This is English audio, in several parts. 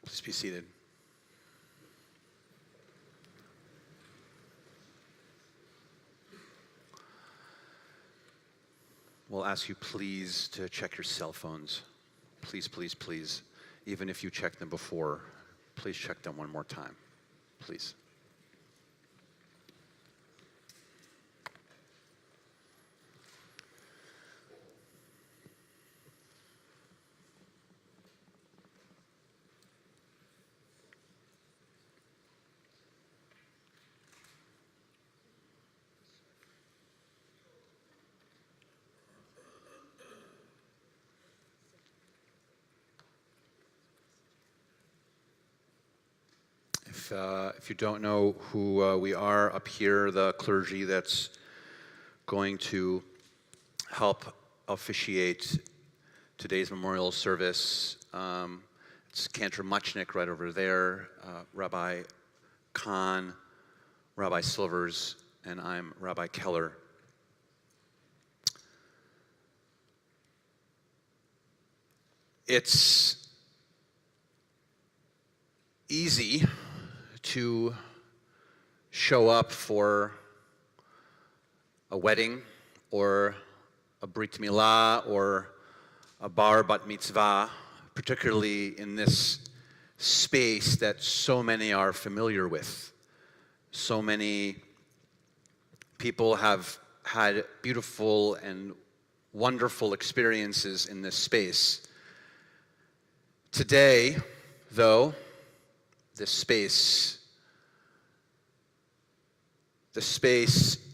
Please be seated. We'll ask you please to check your cell phones. Please, please, please. Even if you checked them before, please check them one more time. Please. If you don't know who we are up here, the clergy that's going to help officiate today's memorial service, it's Cantor Muchnick right over there, Rabbi Kahn, Rabbi Silvers, and I'm Rabbi Keller. It's easy to show up for a wedding or a brit milah or a bar bat mitzvah, particularly in this space that so many are familiar with. So many people have had beautiful and wonderful experiences in this space. Today, though, this space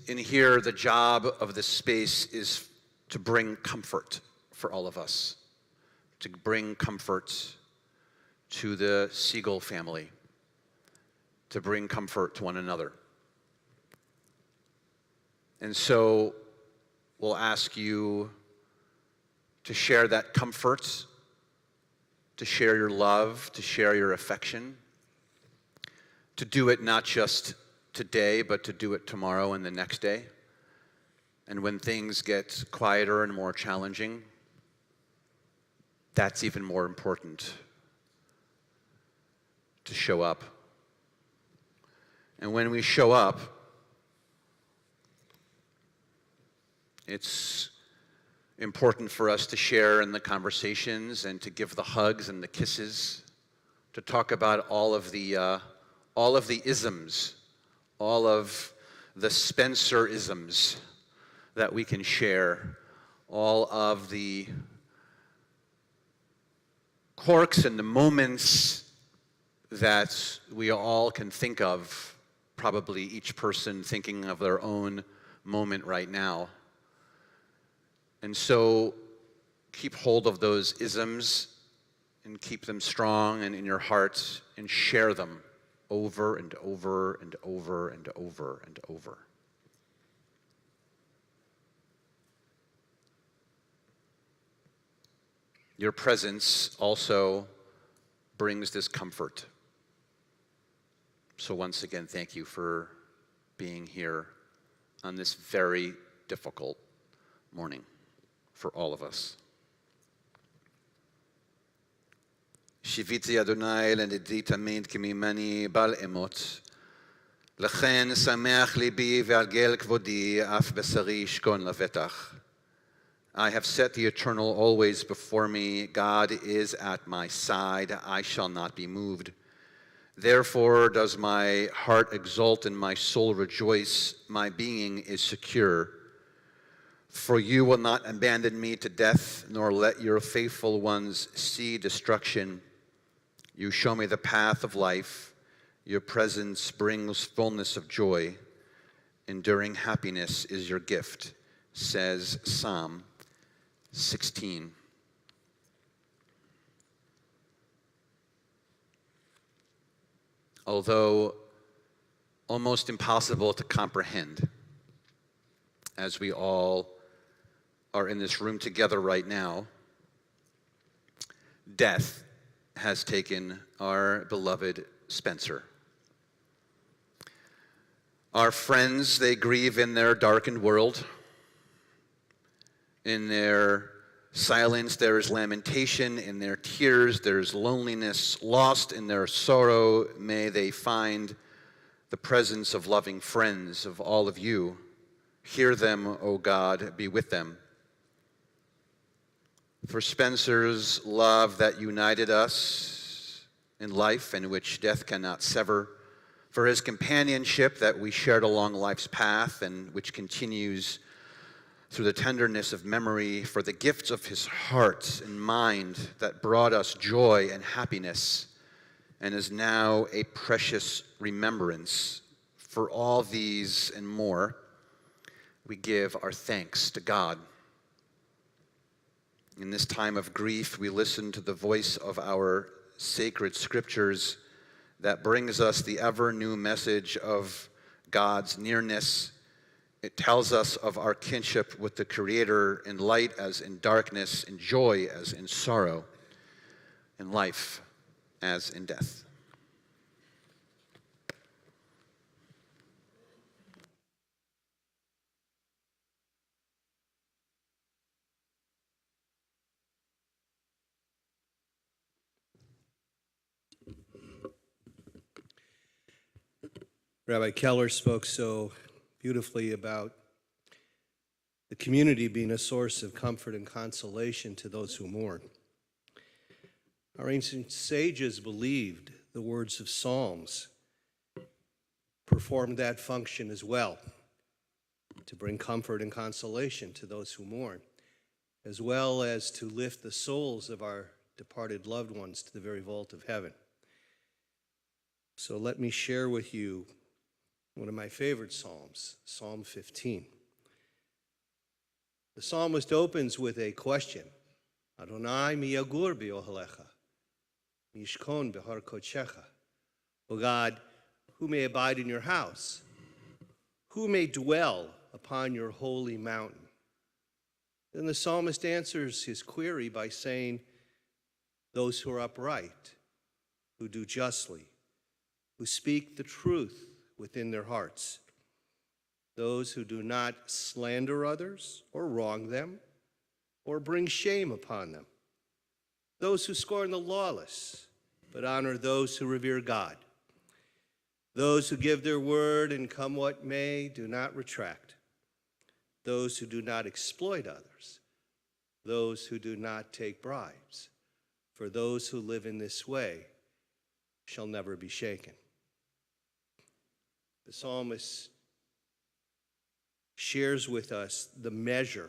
in here, the job of this space is to bring comfort for all of us, to bring comfort to the Siegel family, to bring comfort to one another. And so we'll ask you to share that comfort, to share your love, to share your affection, to do it not just today, but to do it tomorrow and the next day. And when things get quieter and more challenging, that's even more important, to show up. And when we show up, it's important for us to share in the conversations and to give the hugs and the kisses, to talk about all of the isms, all of the Spencer-isms that we can share, all of the quirks and the moments that we all can think of, probably each person thinking of their own moment right now. And so keep hold of those isms and keep them strong and in your heart and share them over and over and over and over and over. Your presence also brings this comfort. So once again, thank you for being here on this very difficult morning for all of us. שיוויתי אדוני לנדי תמיד כמימני בל אמות. לכן שמח ליבי ועגל כבודי, אף בשרי ישכון לבטח. I have set the eternal always before me. God is at my side. I shall not be moved. Therefore does my heart exult and my soul rejoice. My being is secure. For you will not abandon me to death, nor let your faithful ones see destruction. You show me the path of life. Your presence brings fullness of joy. Enduring happiness is your gift, says Psalm 16. Although almost impossible to comprehend, as we all are in this room together right now, death has taken our beloved Spencer. Our friends, they grieve in their darkened world, in their silence, there is lamentation in their tears, there is loneliness, lost in their sorrow. May they find the presence of loving friends, of all of you. Hear them, O God, be with them. For Spencer's love that united us in life and which death cannot sever, for his companionship that we shared along life's path and which continues through the tenderness of memory, for the gifts of his heart and mind that brought us joy and happiness and is now a precious remembrance. For all these and more, we give our thanks to God. In this time of grief, we listen to the voice of our sacred scriptures that brings us the ever new message of God's nearness. It tells us of our kinship with the Creator in light as in darkness, in joy as in sorrow, in life as in death. Rabbi Keller spoke so beautifully about the community being a source of comfort and consolation to those who mourn. Our ancient sages believed the words of Psalms performed that function as well, to bring comfort and consolation to those who mourn, as well as to lift the souls of our departed loved ones to the very vault of heaven. So let me share with you one of my favorite Psalms, Psalm 15. The psalmist opens with a question. Adonai mi yagur b'ohelecha, mi yishkon b'har kodeshecha. O God, who may abide in your house? Who may dwell upon your holy mountain? Then the psalmist answers his query by saying, those who are upright, who do justly, who speak the truth within their hearts, those who do not slander others or wrong them or bring shame upon them, those who scorn the lawless but honor those who revere God, those who give their word and come what may do not retract, those who do not exploit others, those who do not take bribes, for those who live in this way shall never be shaken. The psalmist shares with us the measure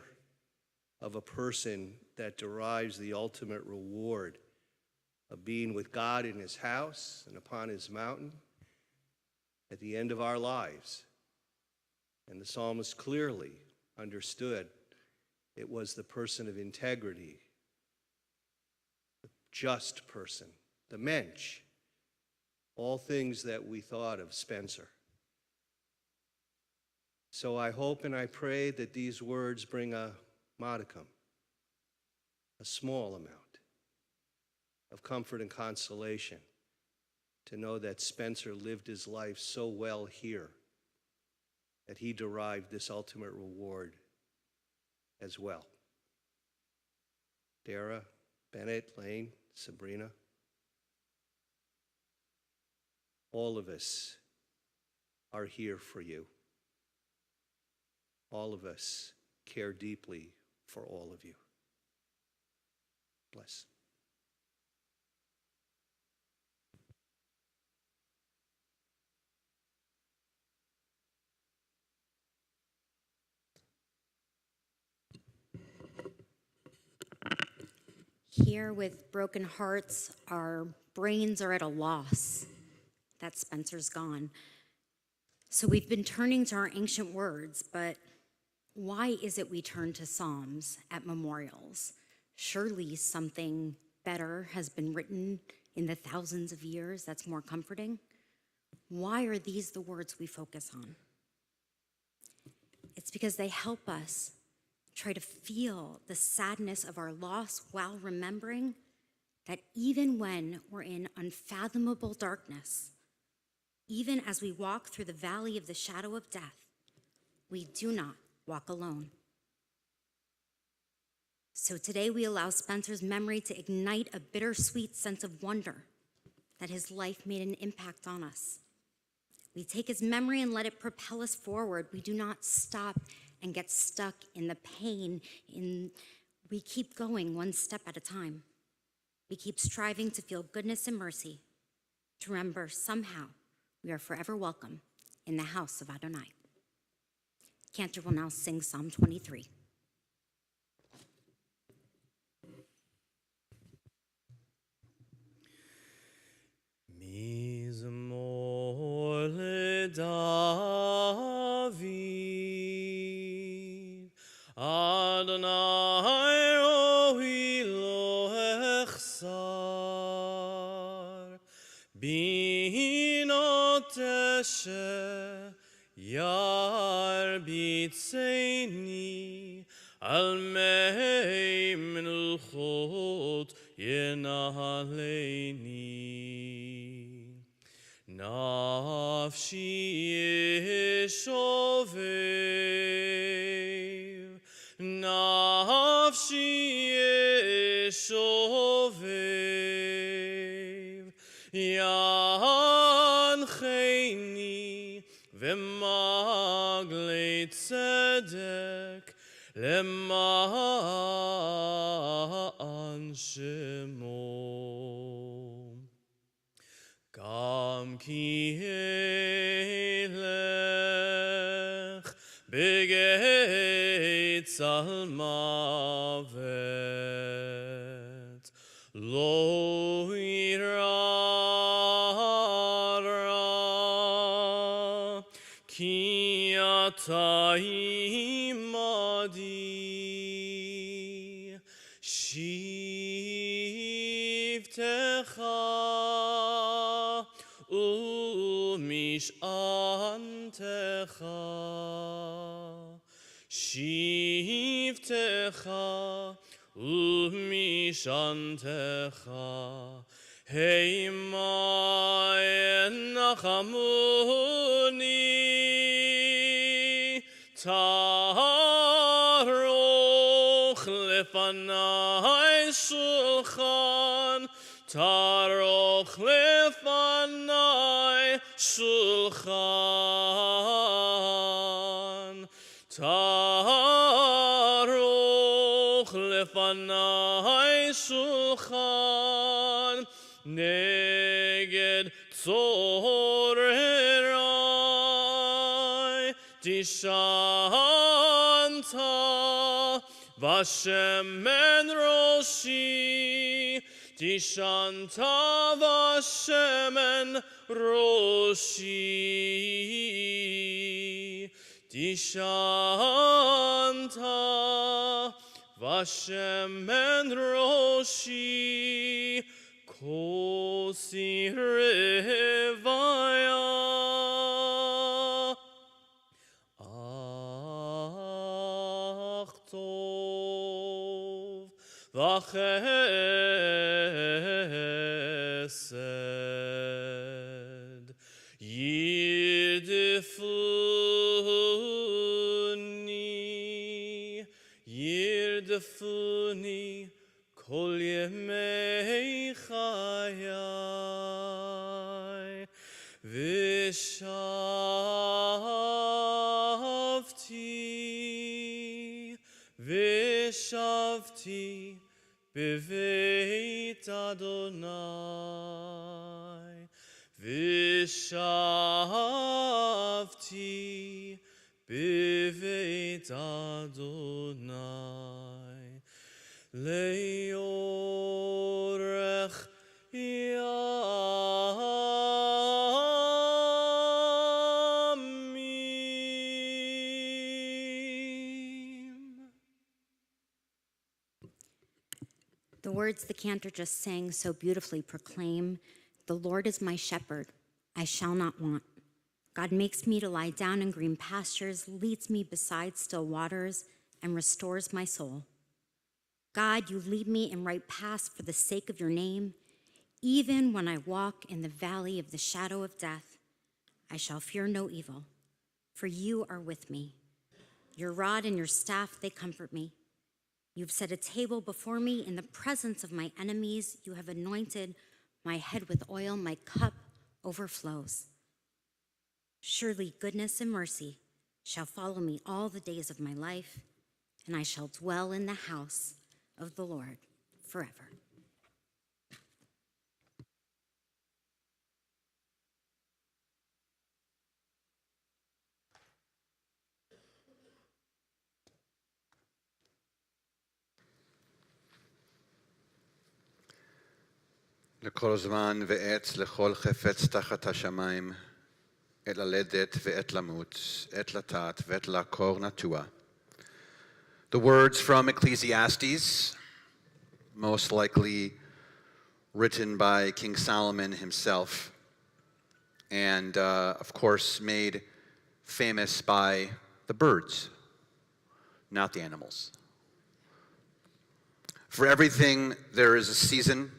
of a person that derives the ultimate reward of being with God in his house and upon his mountain at the end of our lives. And the psalmist clearly understood it was the person of integrity, the just person, the mensch, all things that we thought of Spencer. So I hope and I pray that these words bring a modicum, a small amount of comfort and consolation to know that Spencer lived his life so well here that he derived this ultimate reward as well. Dara, Bennett, Lane, Sabrina, all of us are here for you. All of us care deeply for all of you. Bless. Here with broken hearts, our brains are at a loss that Spencer's gone. So we've been turning to our ancient words, but why is it we turn to Psalms at memorials? Surely something better has been written in the thousands of years that's more comforting. Why are these the words we focus on? It's because they help us try to feel the sadness of our loss while remembering that even when we're in unfathomable darkness, even as we walk through the valley of the shadow of death, we do not walk alone. So today we allow Spencer's memory to ignite a bittersweet sense of wonder that his life made an impact on us. We take his memory and let it propel us forward. We do not stop and get stuck in the pain. We keep going one step at a time. We keep striving to feel goodness and mercy, to remember somehow we are forever welcome in the house of Adonai. Cantor will now sing Psalm 23. Mizmor leDavid, Adonai rohi lo echsar, binot eshe yarbitzeini, al mei menuchot yenaleini. Nafshi yeshovev, nafshi yeshovev, yancheni v'maglei tzedek lema'an shemo. Gam ki elech begeitz al mavet, lo irara, ki ata imadi, shivtecha umishantecha, shivtecha umishantecha, heima enachamuni, taroch lefanai shulchan, taroch lefanai shulchan, taroch lefanai shulchan, neged tzorerai, tishanta vashemen roshi, tishanta vashemen roshi, tishanta vashemen roshi, kosi revaya, ach tov v'chesed yirdefuni kol yemei chayai, v'shavti beveit Adonai, v'shavti beveit Adonai, leorech yamim. The words the cantor just sang so beautifully proclaim, "The Lord is my shepherd, I shall not want. God makes me to lie down in green pastures, leads me beside still waters, and restores my soul. God, you lead me in right paths for the sake of your name. Even when I walk in the valley of the shadow of death, I shall fear no evil, for you are with me. Your rod and your staff, they comfort me. You've set a table before me in the presence of my enemies. You have anointed my head with oil. My cup overflows. Surely goodness and mercy shall follow me all the days of my life, and I shall dwell in the house of the Lord forever. לכל זמן ועת לכל חפץ תחת השמיים, עת ללדת ועת למות, עת לטעת ועת לעקור נטוע. The words from Ecclesiastes, most likely written by King Solomon himself, and of course made famous by the birds, not the animals. For everything there is a season,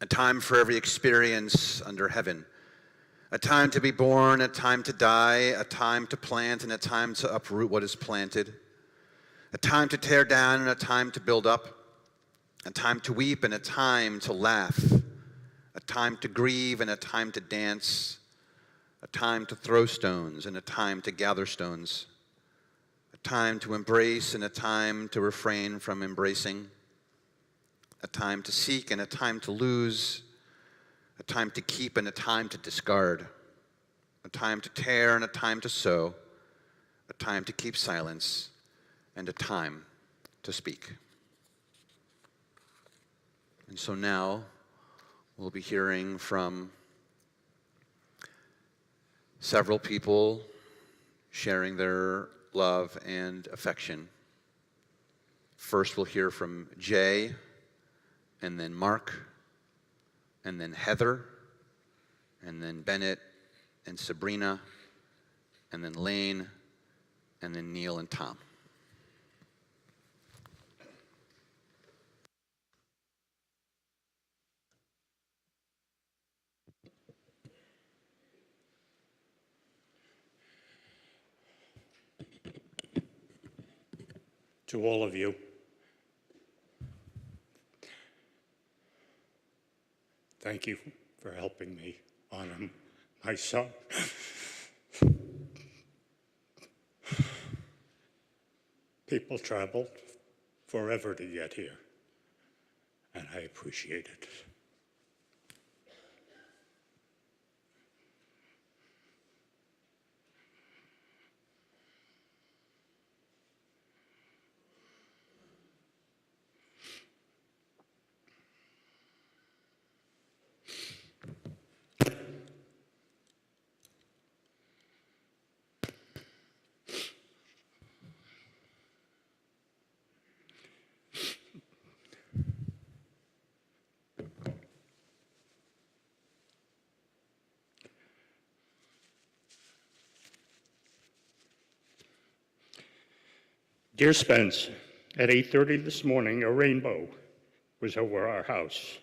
a time for every experience under heaven, a time to be born, a time to die, a time to plant and a time to uproot what is planted, a time to tear down and a time to build up, a time to weep and a time to laugh, a time to grieve and a time to dance, a time to throw stones and a time to gather stones, a time to embrace and a time to refrain from embracing, a time to seek and a time to lose, a time to keep and a time to discard, a time to tear and a time to sow, a time to keep silence, and a time to speak. And so now we'll be hearing from several people sharing their love and affection. First we'll hear from Jay, and then Mark, and then Heather, and then Bennett and Sabrina, and then Lane, and then Neil and Tom. To all of you, thank you for helping me honor my son. People traveled forever to get here, and I appreciate it. Dear Spence, at 8:30 this morning, a rainbow was over our house.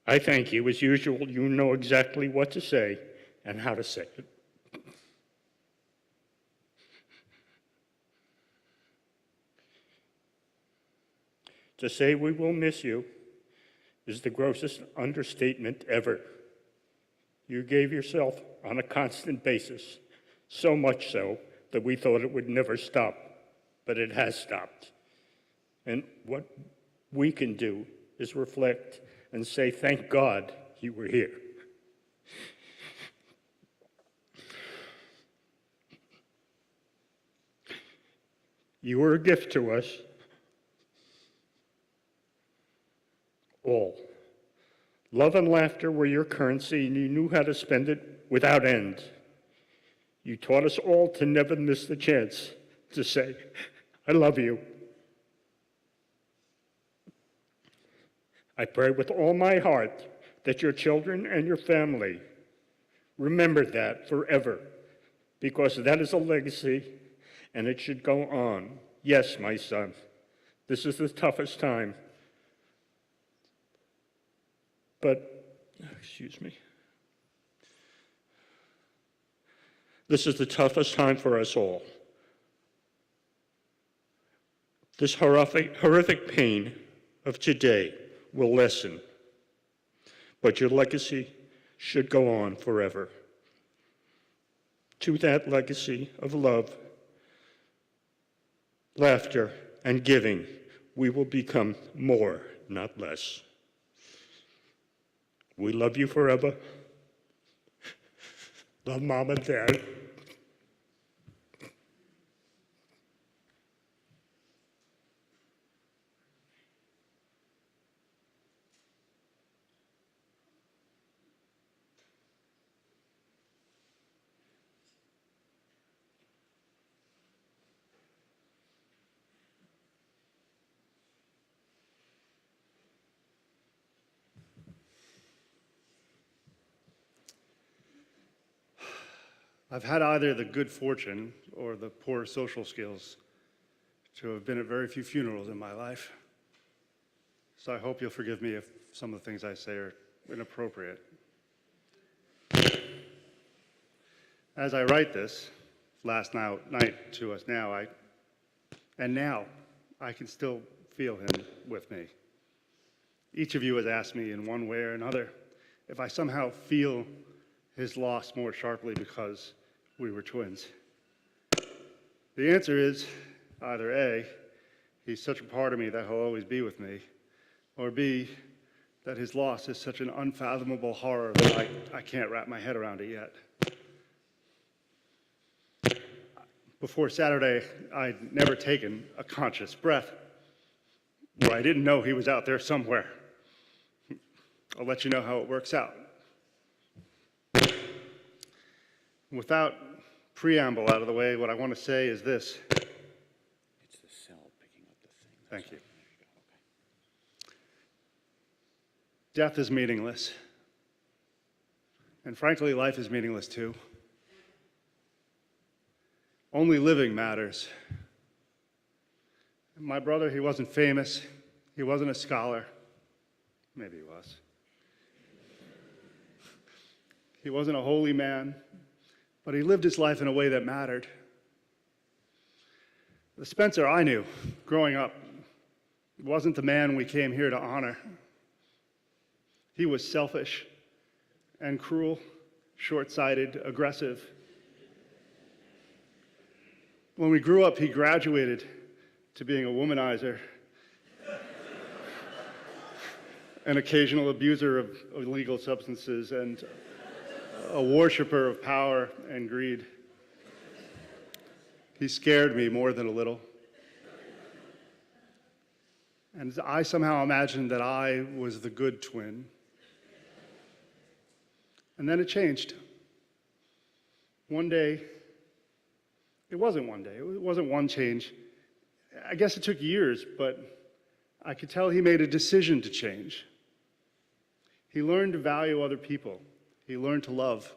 I thank you. As usual, you know exactly what to say and how to say it. To say we will miss you is the grossest understatement ever. You gave yourself on a constant basis, so much so that we thought it would never stop, but it has stopped. And what we can do is reflect and say, thank God you were here. You were a gift to us all. Love and laughter were your currency, and you knew how to spend it without end. You taught us all to never miss the chance to say, I love you. I pray with all my heart that your children and your family remember that forever, because that is a legacy and it should go on. Yes, my son, this is the toughest time. But, excuse me. This is the toughest time for us all. This horrific pain of today will lessen, but your legacy should go on forever. To that legacy of love, laughter, and giving, we will become more, not less. We love you forever. Love Mom and Dad. I've had either the good fortune or the poor social skills to have been at very few funerals in my life. So I hope you'll forgive me if some of the things I say are inappropriate. As I write this last night to us now, I can still feel him with me. Each of you has asked me in one way or another if I somehow feel his loss more sharply because we were twins. The answer is either A, he's such a part of me that he'll always be with me, or B, that his loss is such an unfathomable horror that I can't wrap my head around it yet. Before Saturday, I'd never taken a conscious breath where I didn't know he was out there somewhere. I'll let you know how it works out. Without preamble out of the way, what I want to say is this. It's the cell picking up the thing. Thank you. Death is meaningless. And frankly, life is meaningless too. Only living matters. My brother, he wasn't famous. He wasn't a scholar. Maybe he was. He wasn't a holy man, but he lived his life in a way that mattered. The Spencer I knew growing up wasn't the man we came here to honor. He was selfish and cruel, short-sighted, aggressive. When we grew up, he graduated to being a womanizer, an occasional abuser of illegal substances, and a worshiper of power and greed. He scared me more than a little. And I somehow imagined that I was the good twin. And then it changed. One day, it wasn't one day, it wasn't one change. I guess it took years, but I could tell he made a decision to change. He learned to value other people. He learned to love.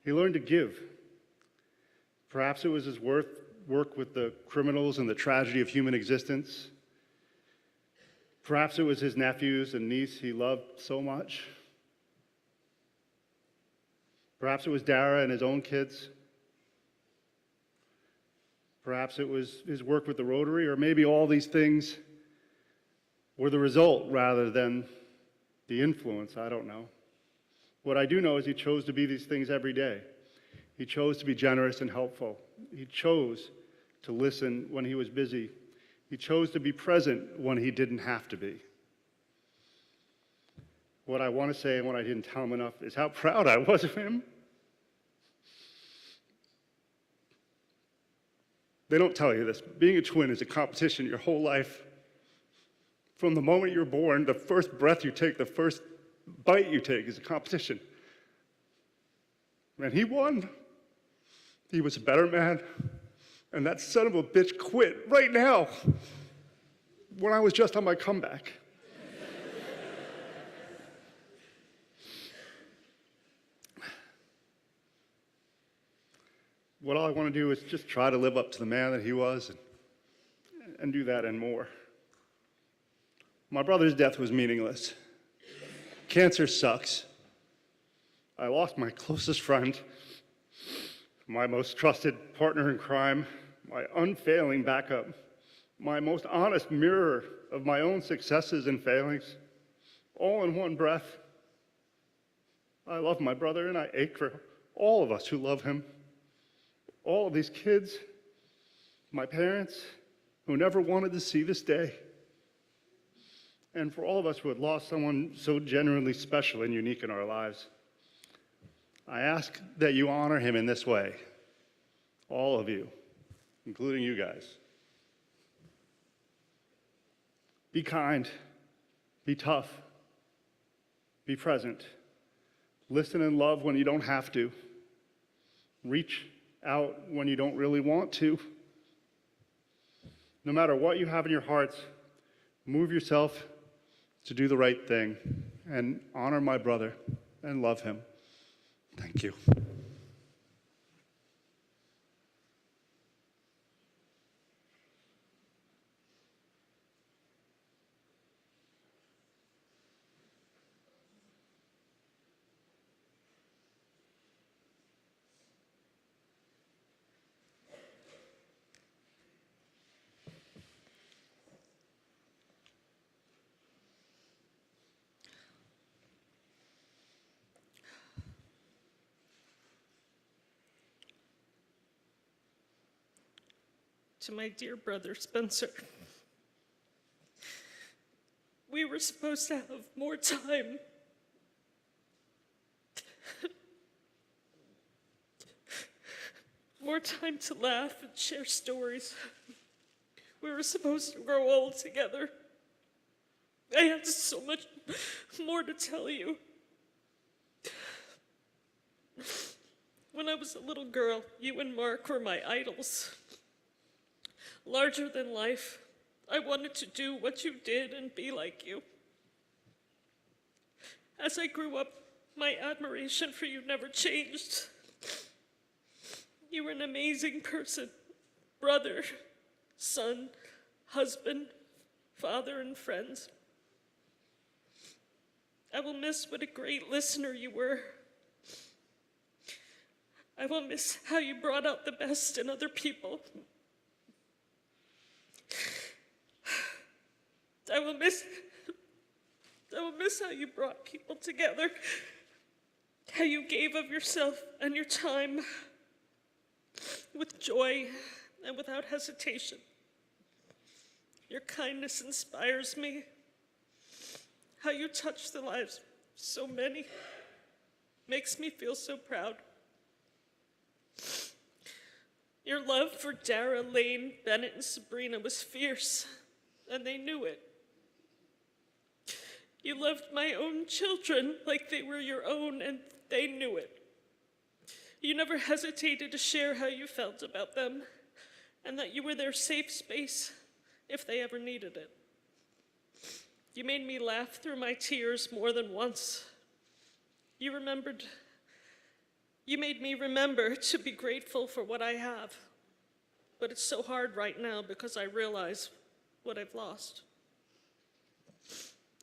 He learned to give. Perhaps it was his work with the criminals and the tragedy of human existence. Perhaps it was his nephews and niece he loved so much. Perhaps it was Dara and his own kids. Perhaps it was his work with the Rotary, or maybe all these things were the result rather than the influence. I don't know. What I do know is he chose to be these things every day. He chose to be generous and helpful. He chose to listen when he was busy. He chose to be present when he didn't have to be. What I want to say, and what I didn't tell him enough, is how proud I was of him. They don't tell you this. Being a twin is a competition your whole life. From the moment you're born, the first breath you take, the first bite you take is a competition. And he won. He was a better man. And that son of a bitch quit right now when I was just on my comeback. What all I want to do is just try to live up to the man that he was and do that and more. My brother's death was meaningless. Cancer sucks. I lost my closest friend, my most trusted partner in crime, my unfailing backup. my most honest mirror of my own successes and failings, all in one breath. I love my brother, and I ache for all of us who love him. All of these kids, my parents, who never wanted to see this day, and for all of us who had lost someone so genuinely special and unique in our lives. I ask that you honor him in this way, all of you, including you guys. Be kind, be tough, be present. Listen and love when you don't have to. Reach out when you don't really want to. No matter what you have in your hearts, move yourself to do the right thing and honor my brother and love him. Thank you. To my dear brother Spencer, we were supposed to have more time. More time to laugh and share stories. We were supposed to grow old together. I had so much more to tell you. When I was a little girl, you and Mark were my idols. Larger than life, I wanted to do what you did and be like you. As I grew up, my admiration for you never changed. You were an amazing person, brother, son, husband, father, and friend. I will miss what a great listener you were. I will miss how you brought out the best in other people. I will miss how you brought people together, how you gave of yourself and your time with joy and without hesitation. Your kindness inspires me. How you touch the lives of so many makes me feel so proud. Your love for Dara, Lane, Bennett, and Sabrina was fierce, and they knew it. You loved my own children like they were your own, and they knew it. You never hesitated to share how you felt about them, and that you were their safe space if they ever needed it. You made me laugh through my tears more than once. You made me remember to be grateful for what I have. But it's so hard right now because I realize what I've lost.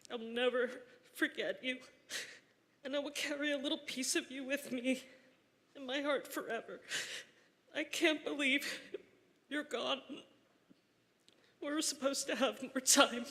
I'll never forget you, and I will carry a little piece of you with me in my heart forever. I can't believe you're gone. We were supposed to have more time.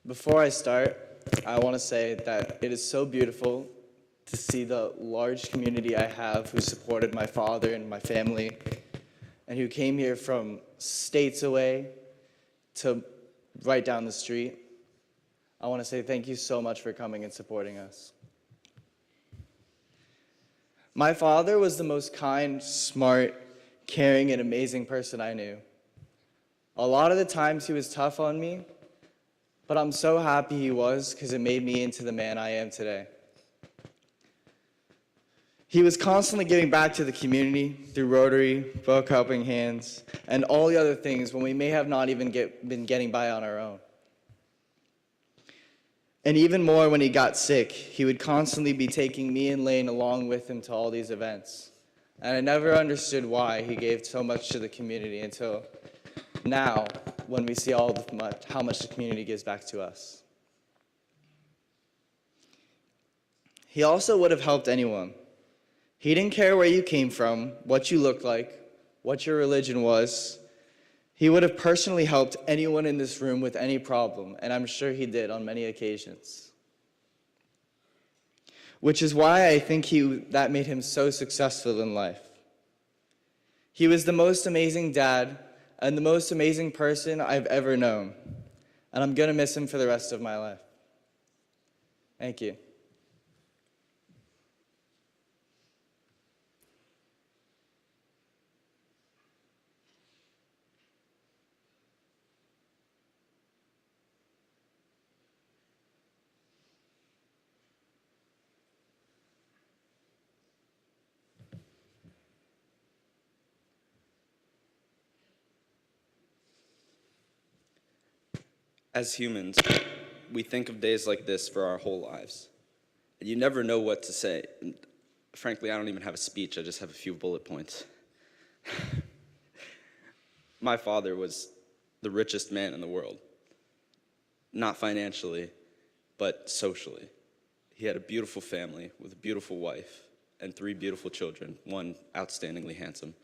Before I start, I want to say that it is so beautiful to see the large community I have who supported my father and my family, and who came here from states away to right down the street. I want to say thank you so much for coming and supporting us. My father was the most kind, smart, caring, and amazing person I knew. A lot of the times he was tough on me, but I'm so happy he was because it made me into the man I am today. He was constantly giving back to the community through Rotary, Book Helping Hands, and all the other things when we may have not even been getting by on our own. And even more when he got sick, he would constantly be taking me and Lane along with him to all these events. And I never understood why he gave so much to the community until now, when we see how much the community gives back to us. He also would have helped anyone. He didn't care where you came from, what you looked like, what your religion was. He would have personally helped anyone in this room with any problem, and I'm sure he did on many occasions. Which is why I think that made him so successful in life. He was the most amazing dad and the most amazing person I've ever known, and I'm going to miss him for the rest of my life. Thank you. As humans, we think of days like this for our whole lives. And you never know what to say. And frankly, I don't even have a speech, I just have a few bullet points. My father was the richest man in the world. Not financially, but socially. He had a beautiful family with a beautiful wife and 3 beautiful children, one outstandingly handsome.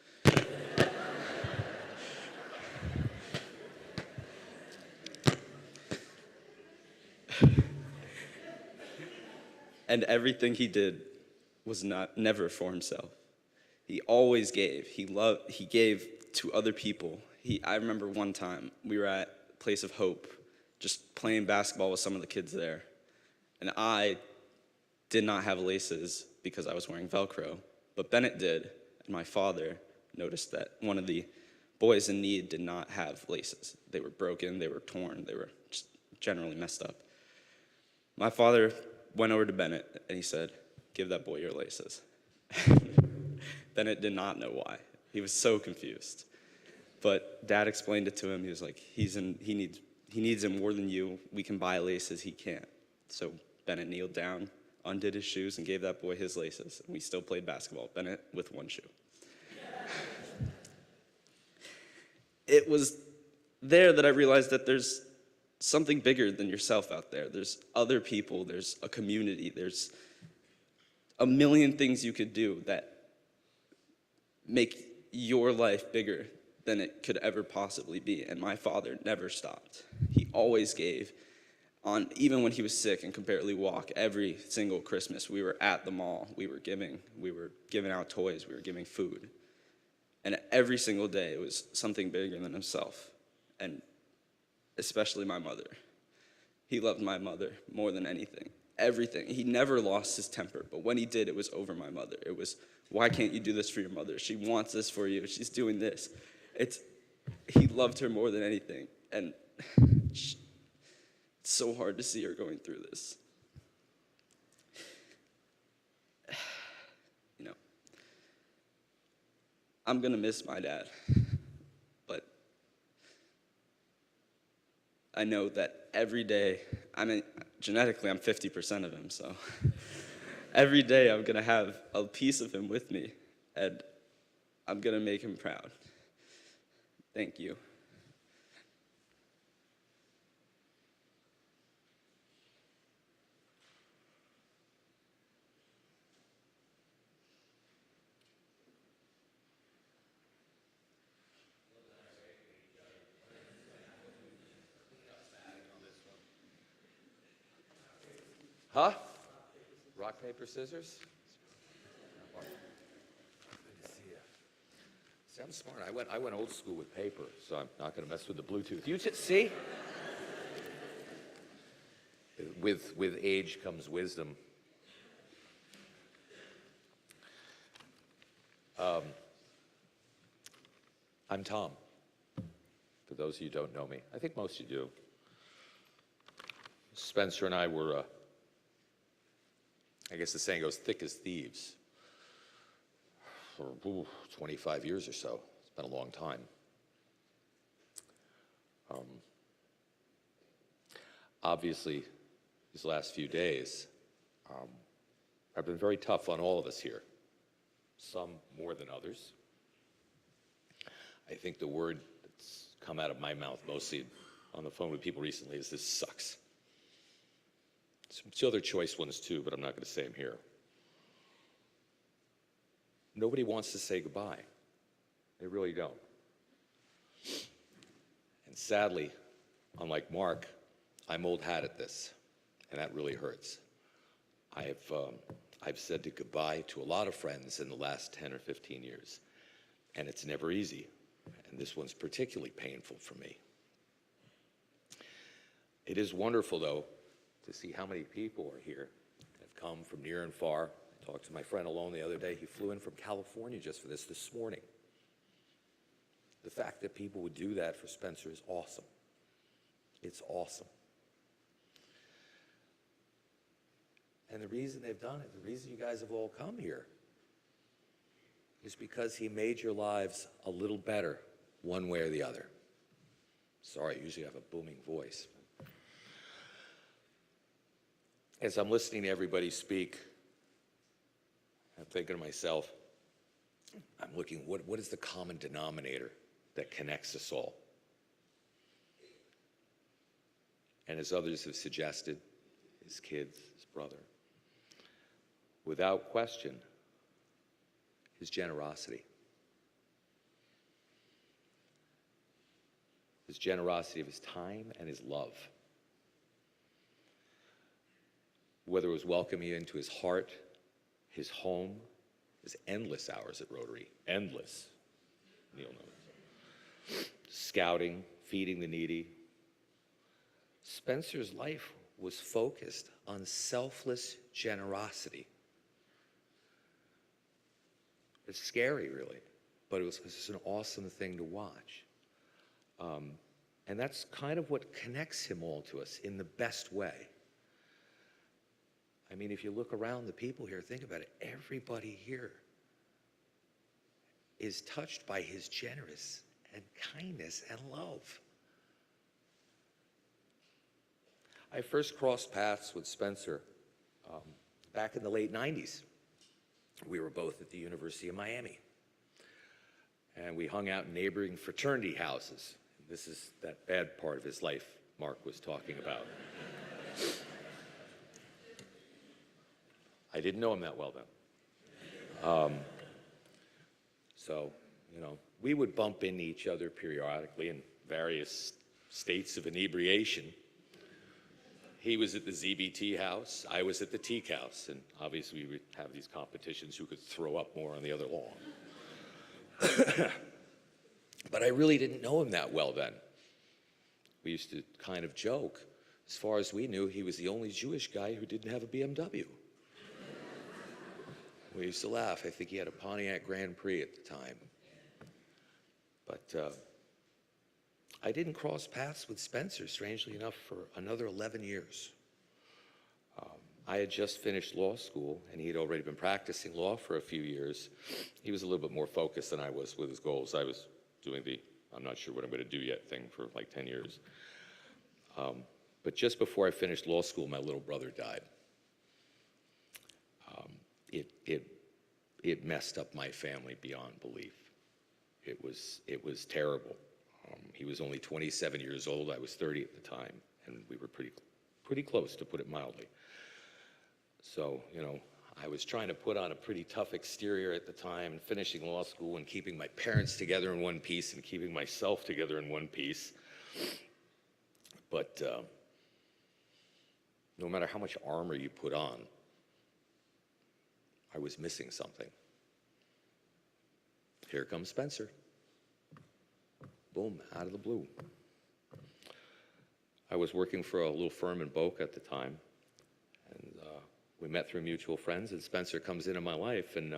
And everything he did was never for himself. He always gave. He gave to other people. I remember one time we were at Place of Hope, just playing basketball with some of the kids there. And I did not have laces because I was wearing Velcro, but Bennett did. And my father noticed that one of the boys in need did not have laces. They were broken, they were torn, they were just generally messed up. My father went over to Bennett and he said, "Give that boy your laces." Bennett did not know why. He was so confused. But Dad explained it to him. He was like, he needs him more than you. We can buy laces, he can't. So Bennett kneeled down, undid his shoes, and gave that boy his laces. And we still played basketball, Bennett with one shoe. It was there that I realized that there's something bigger than yourself out there. There's other people, there's a community, there's a million things you could do that make your life bigger than it could ever possibly be. And my father never stopped. He always gave. Even when he was sick and could barely walk, every single Christmas we were at the mall, we were giving out toys, we were giving food. And every single day it was something bigger than himself. And especially my mother. He loved my mother more than anything. Everything. He never lost his temper, but when he did, it was over my mother. It was, why can't you do this for your mother? She wants this for you. She's doing this. He loved her more than anything. And it's so hard to see her going through this. You know, I'm going to miss my dad. I know that every day, genetically I'm 50% of him, so every day I'm gonna have a piece of him with me, and I'm gonna make him proud. Thank you. Huh? Rock, paper, scissors? Good to see you. See, I'm smart. I went old school with paper, so I'm not going to mess with the Bluetooth. You see? With age comes wisdom. I'm Tom. For those of you who don't know me, I think most of you do. Spencer and I were, I guess the saying goes, thick as thieves for 25 years or so. It's been a long time. Obviously, these last few days have been very tough on all of us here, some more than others. I think the word that's come out of my mouth mostly on the phone with people recently is "this sucks." Some other choice ones too, but I'm not going to say them here. Nobody wants to say goodbye. They really don't. And sadly, unlike Mark, I'm old hat at this, and that really hurts. I've said goodbye to a lot of friends in the last 10 or 15 years, and it's never easy. And this one's particularly painful for me. It is wonderful, though, to see how many people are here, have come from near and far. I talked to my friend Alone the other day. He flew in from California just for this morning. The fact that people would do that for Spencer is awesome. It's awesome. And the reason they've done it, the reason you guys have all come here, is because he made your lives a little better one way or the other. Sorry, I usually have a booming voice. As I'm listening to everybody speak, I'm thinking to myself, I'm looking, what is the common denominator that connects us all? And as others have suggested, his kids, his brother, without question, his generosity. His generosity of his time and his love. Whether it was welcoming you into his heart, his home, his endless hours at Rotary, endless, Neil knows. Scouting, feeding the needy. Spencer's life was focused on selfless generosity. It's scary, really, but it was just an awesome thing to watch. And that's kind of what connects him all to us in the best way. I mean, if you look around the people here, think about it. Everybody here is touched by his generous and kindness and love. I first crossed paths with Spencer back in the late 90s. We were both at the University of Miami. And we hung out in neighboring fraternity houses. This is that bad part of his life Mark was talking about. I didn't know him that well then. So, you know, we would bump into each other periodically in various states of inebriation. He was at the ZBT house, I was at the Teak house, and obviously we would have these competitions who could throw up more on the other lawn. But I really didn't know him that well then. We used to kind of joke. As far as we knew, he was the only Jewish guy who didn't have a BMW. We used to laugh. I think he had a Pontiac Grand Prix at the time. But I didn't cross paths with Spencer, strangely enough, for another 11 years. I had just finished law school, and he had already been practicing law for a few years. He was a little bit more focused than I was with his goals. I was doing the I'm not sure what I'm going to do yet thing for like 10 years. But just before I finished law school, my little brother died. It messed up my family beyond belief. It was terrible. He was only 27 years old. I was 30 at the time, and we were pretty close, to put it mildly. So, you know, I was trying to put on a pretty tough exterior at the time, finishing law school and keeping my parents together in one piece and keeping myself together in one piece. But no matter how much armor you put on, I was missing something. Here comes Spencer. Boom, out of the blue. I was working for a little firm in Boca at the time, and we met through mutual friends, and Spencer comes into my life, and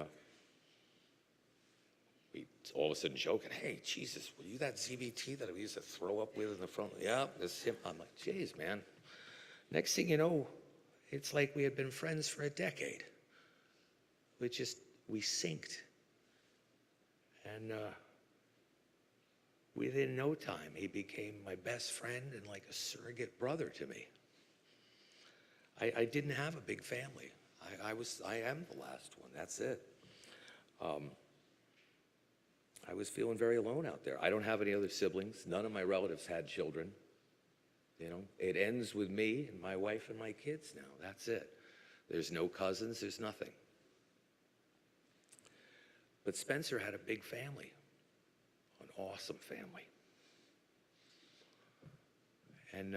we all of a sudden joking, hey, Jesus, were you that ZBT that we used to throw up with in the front? Yeah, that's him. I'm like, geez, man. Next thing you know, it's like we had been friends for a decade. We synced. And within no time, he became my best friend and like a surrogate brother to me. I didn't have a big family. I am the last one. That's it. I was feeling very alone out there. I don't have any other siblings. None of my relatives had children. You know, it ends with me and my wife and my kids now. That's it. There's no cousins. There's nothing. But Spencer had a big family, an awesome family. And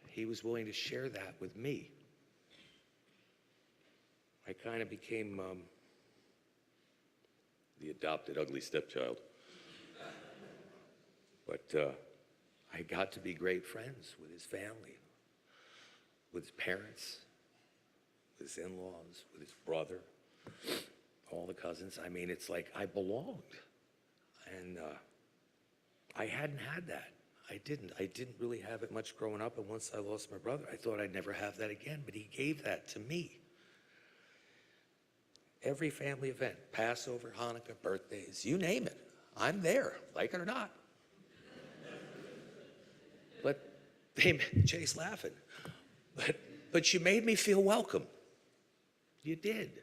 he was willing to share that with me. I kind of became the adopted ugly stepchild. But I got to be great friends with his family, with his parents, with his in-laws, with his brother, all the cousins. I mean, it's like I belonged. And I hadn't had that. I didn't really have it much growing up, and once I lost my brother, I thought I'd never have that again, but he gave that to me. Every family event, Passover, Hanukkah, birthdays, you name it, I'm there, like it or not. But Jay's laughing. But you made me feel welcome. You did.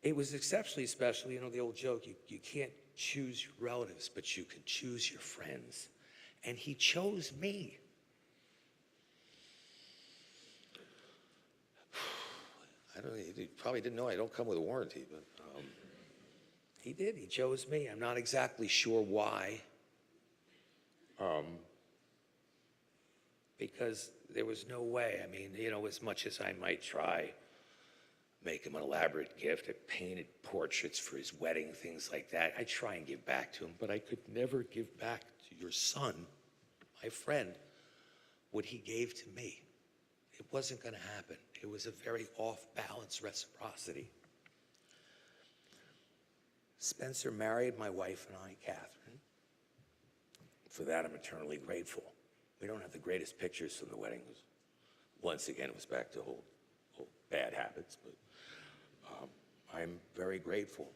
It was exceptionally special. You know the old joke, you can't choose your relatives, but you can choose your friends. And he chose me. I don't know, he probably didn't know I don't come with a warranty, but he did. He chose me. I'm not exactly sure why. Because there was no way. I mean, you know, as much as I might try, make him an elaborate gift, I painted portraits for his wedding, things like that. I try and give back to him, but I could never give back to your son, my friend, what he gave to me. It wasn't going to happen. It was a very off-balance reciprocity. Spencer married my wife and I, Catherine. For that, I'm eternally grateful. We don't have the greatest pictures from the wedding. Once again, it was back to old bad habits, but I'm very grateful.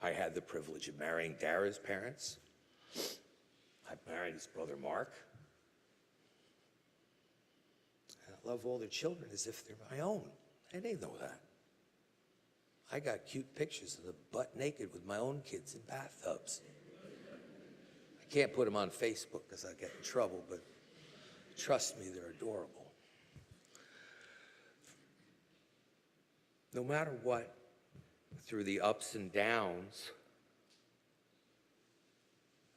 I had the privilege of marrying Dara's parents. I married his brother, Mark. And I love all their children as if they're my own, and they know that. I got cute pictures of them butt naked with my own kids in bathtubs. I can't put them on Facebook because I get in trouble, but trust me, they're adorable. No matter what, through the ups and downs,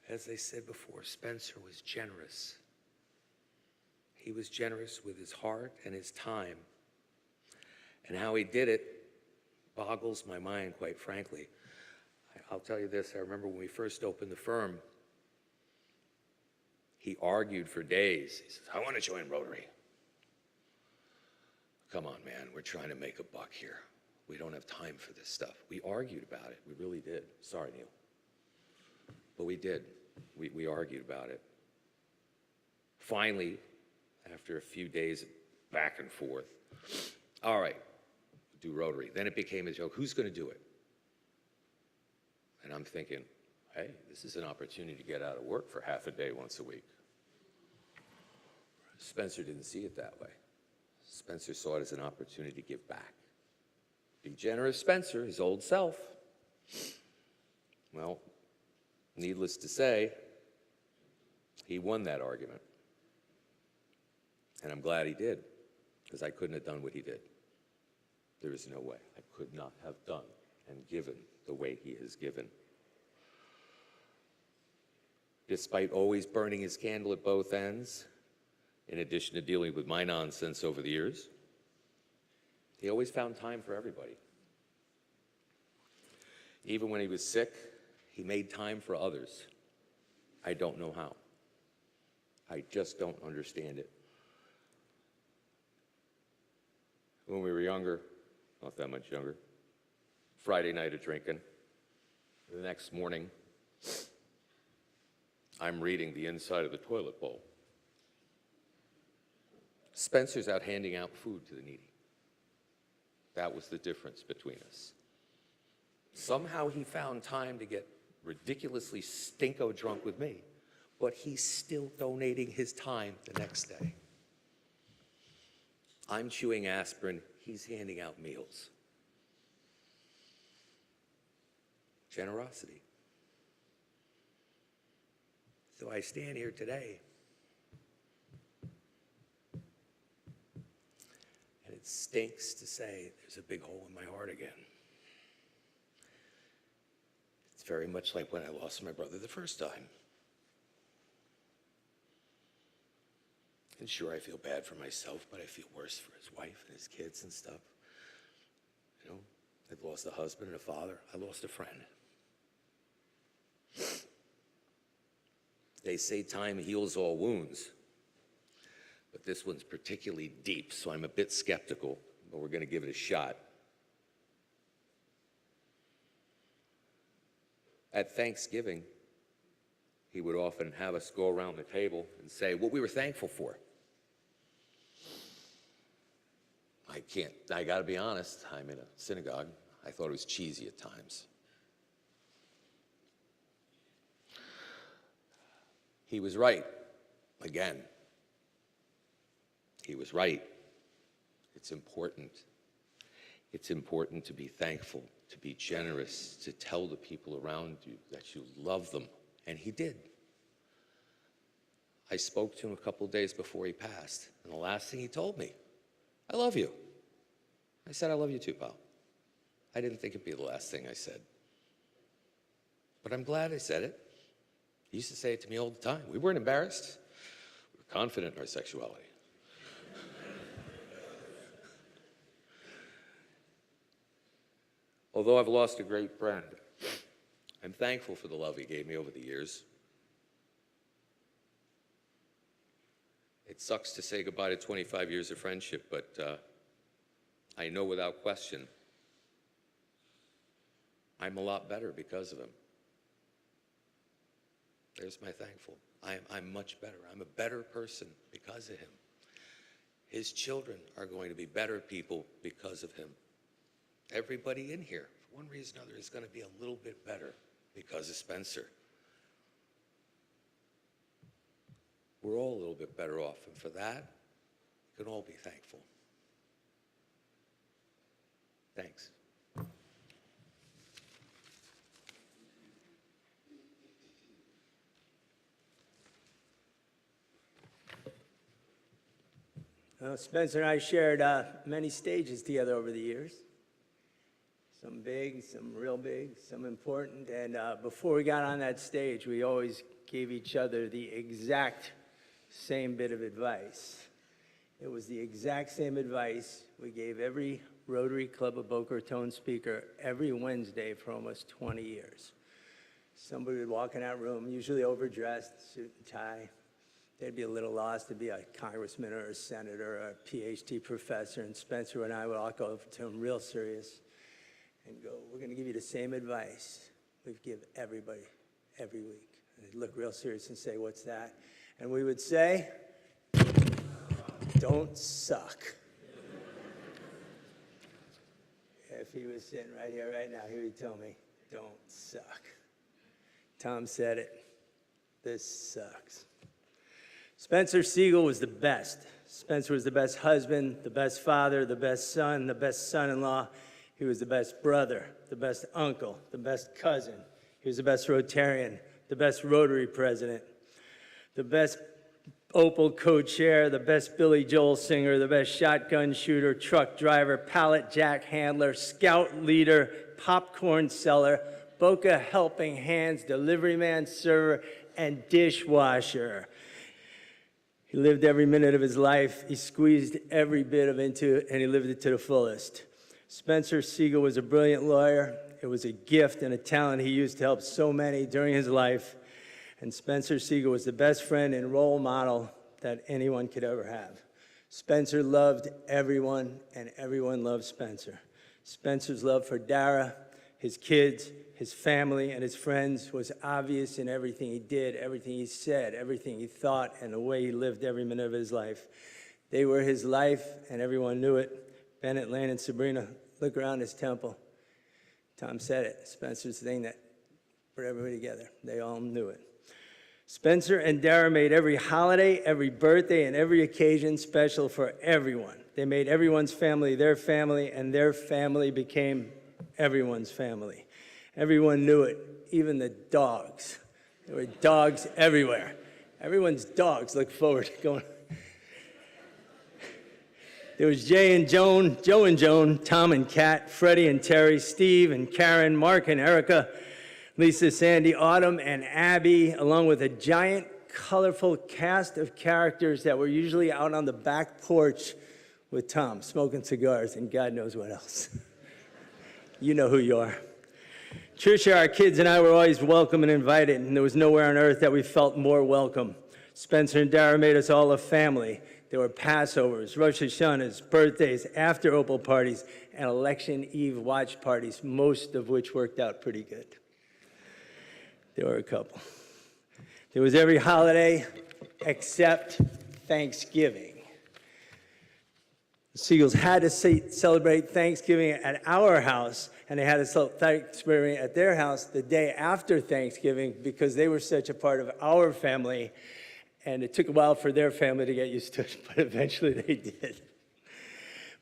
as I said before, Spencer was generous. He was generous with his heart and his time. And how he did it boggles my mind, quite frankly. I'll tell you this, I remember when we first opened the firm, he argued for days. He says, I want to join Rotary. Come on, man, we're trying to make a buck here. We don't have time for this stuff. We argued about it, we really did. Sorry, Neil. But we did, we argued about it. Finally, after a few days of back and forth, all right, do Rotary. Then it became a joke, who's going to do it? And I'm thinking, hey, this is an opportunity to get out of work for half a day once a week. Spencer didn't see it that way. Spencer saw it as an opportunity to give back. Be generous Spencer, his old self. Well, needless to say, he won that argument. And I'm glad he did, because I couldn't have done what he did. There is no way. I could not have done and given the way he has given. Despite always burning his candle at both ends, in addition to dealing with my nonsense over the years, he always found time for everybody. Even when he was sick, he made time for others. I don't know how. I just don't understand it. When we were younger, not that much younger, Friday night of drinking, the next morning, I'm reading the inside of the toilet bowl. Spencer's out handing out food to the needy. That was the difference between us. Somehow he found time to get ridiculously stinko drunk with me, but he's still donating his time the next day. I'm chewing aspirin, he's handing out meals. Generosity. So I stand here today, and it stinks to say there's a big hole in my heart again. It's very much like when I lost my brother the first time. And sure, I feel bad for myself, but I feel worse for his wife and his kids and stuff. You know, I've lost a husband and a father. I lost a friend. They say time heals all wounds, but this one's particularly deep, so I'm a bit skeptical, but we're going to give it a shot. At Thanksgiving, he would often have us go around the table and say what we were thankful for. I got to be honest, I'm in a synagogue. I thought it was cheesy at times. He was right, again. He was right. It's important. It's important to be thankful, to be generous, to tell the people around you that you love them. And he did. I spoke to him a couple days before he passed, and the last thing he told me, I love you. I said, I love you too, pal. I didn't think it'd be the last thing I said. But I'm glad I said it. He used to say it to me all the time. We weren't embarrassed. We were confident in our sexuality. Although I've lost a great friend, I'm thankful for the love he gave me over the years. It sucks to say goodbye to 25 years of friendship, but I know without question I'm a lot better because of him. There's my thankful. I'm much better. I'm a better person because of him. His children are going to be better people because of him. Everybody in here, for one reason or another, is going to be a little bit better because of Spencer. We're all a little bit better off, and for that, we can all be thankful. Thanks. Spencer and I shared many stages together over the years. Some big, some real big, some important. And before we got on that stage, we always gave each other the exact same bit of advice. It was the exact same advice we gave every Rotary Club of Boca Raton speaker every Wednesday for almost 20 years. Somebody would walk in that room, usually overdressed, suit and tie. They'd be a little lost to be a congressman or a senator or a PhD professor, and Spencer and I would all go over to him real serious and go, we're going to give you the same advice we give everybody every week. And they'd look real serious and say, what's that? And we would say, don't suck. If he was sitting right here right now, he would tell me, don't suck. Tom said it. This sucks. Spencer Siegel was the best. Spencer was the best husband, the best father, the best son, the best son-in-law. He was the best brother, the best uncle, the best cousin. He was the best Rotarian, the best Rotary president, the best Opal co-chair, the best Billy Joel singer, the best shotgun shooter, truck driver, pallet jack handler, scout leader, popcorn seller, Boca helping hands, delivery man, server, and dishwasher. He lived every minute of his life. He squeezed every bit of into it, and he lived it to the fullest. Spencer Siegel was a brilliant lawyer. It was a gift and a talent he used to help so many during his life. And Spencer Siegel was the best friend and role model that anyone could ever have. Spencer loved everyone, and everyone loved Spencer. Spencer's love for Dara, his kids, his family, and his friends was obvious in everything he did, everything he said, everything he thought, and the way he lived every minute of his life. They were his life, and everyone knew it. Bennett, Lane, and Sabrina, look around his temple. Tom said it. Spencer's the thing that brought everybody together. They all knew it. Spencer and Dara made every holiday, every birthday, and every occasion special for everyone. They made everyone's family their family, and their family became everyone's family. Everyone knew it, even the dogs. There were dogs everywhere. Everyone's dogs look forward to going. There was Jay and Joan, Joe and Joan, Tom and Kat, Freddie and Terry, Steve and Karen, Mark and Erica, Lisa, Sandy, Autumn, and Abby, along with a giant, colorful cast of characters that were usually out on the back porch with Tom, smoking cigars, and God knows what else. You know who you are. Tricia, our kids, and I were always welcome and invited, and there was nowhere on earth that we felt more welcome. Spencer and Dara made us all a family. There were Passovers, Rosh Hashanahs, birthdays, after Opal parties, and election eve watch parties, most of which worked out pretty good. There were a couple. There was every holiday except Thanksgiving. The Siegels had to celebrate Thanksgiving at our house, and they had to celebrate Thanksgiving at their house the day after Thanksgiving because they were such a part of our family, and it took a while for their family to get used to it, but eventually they did.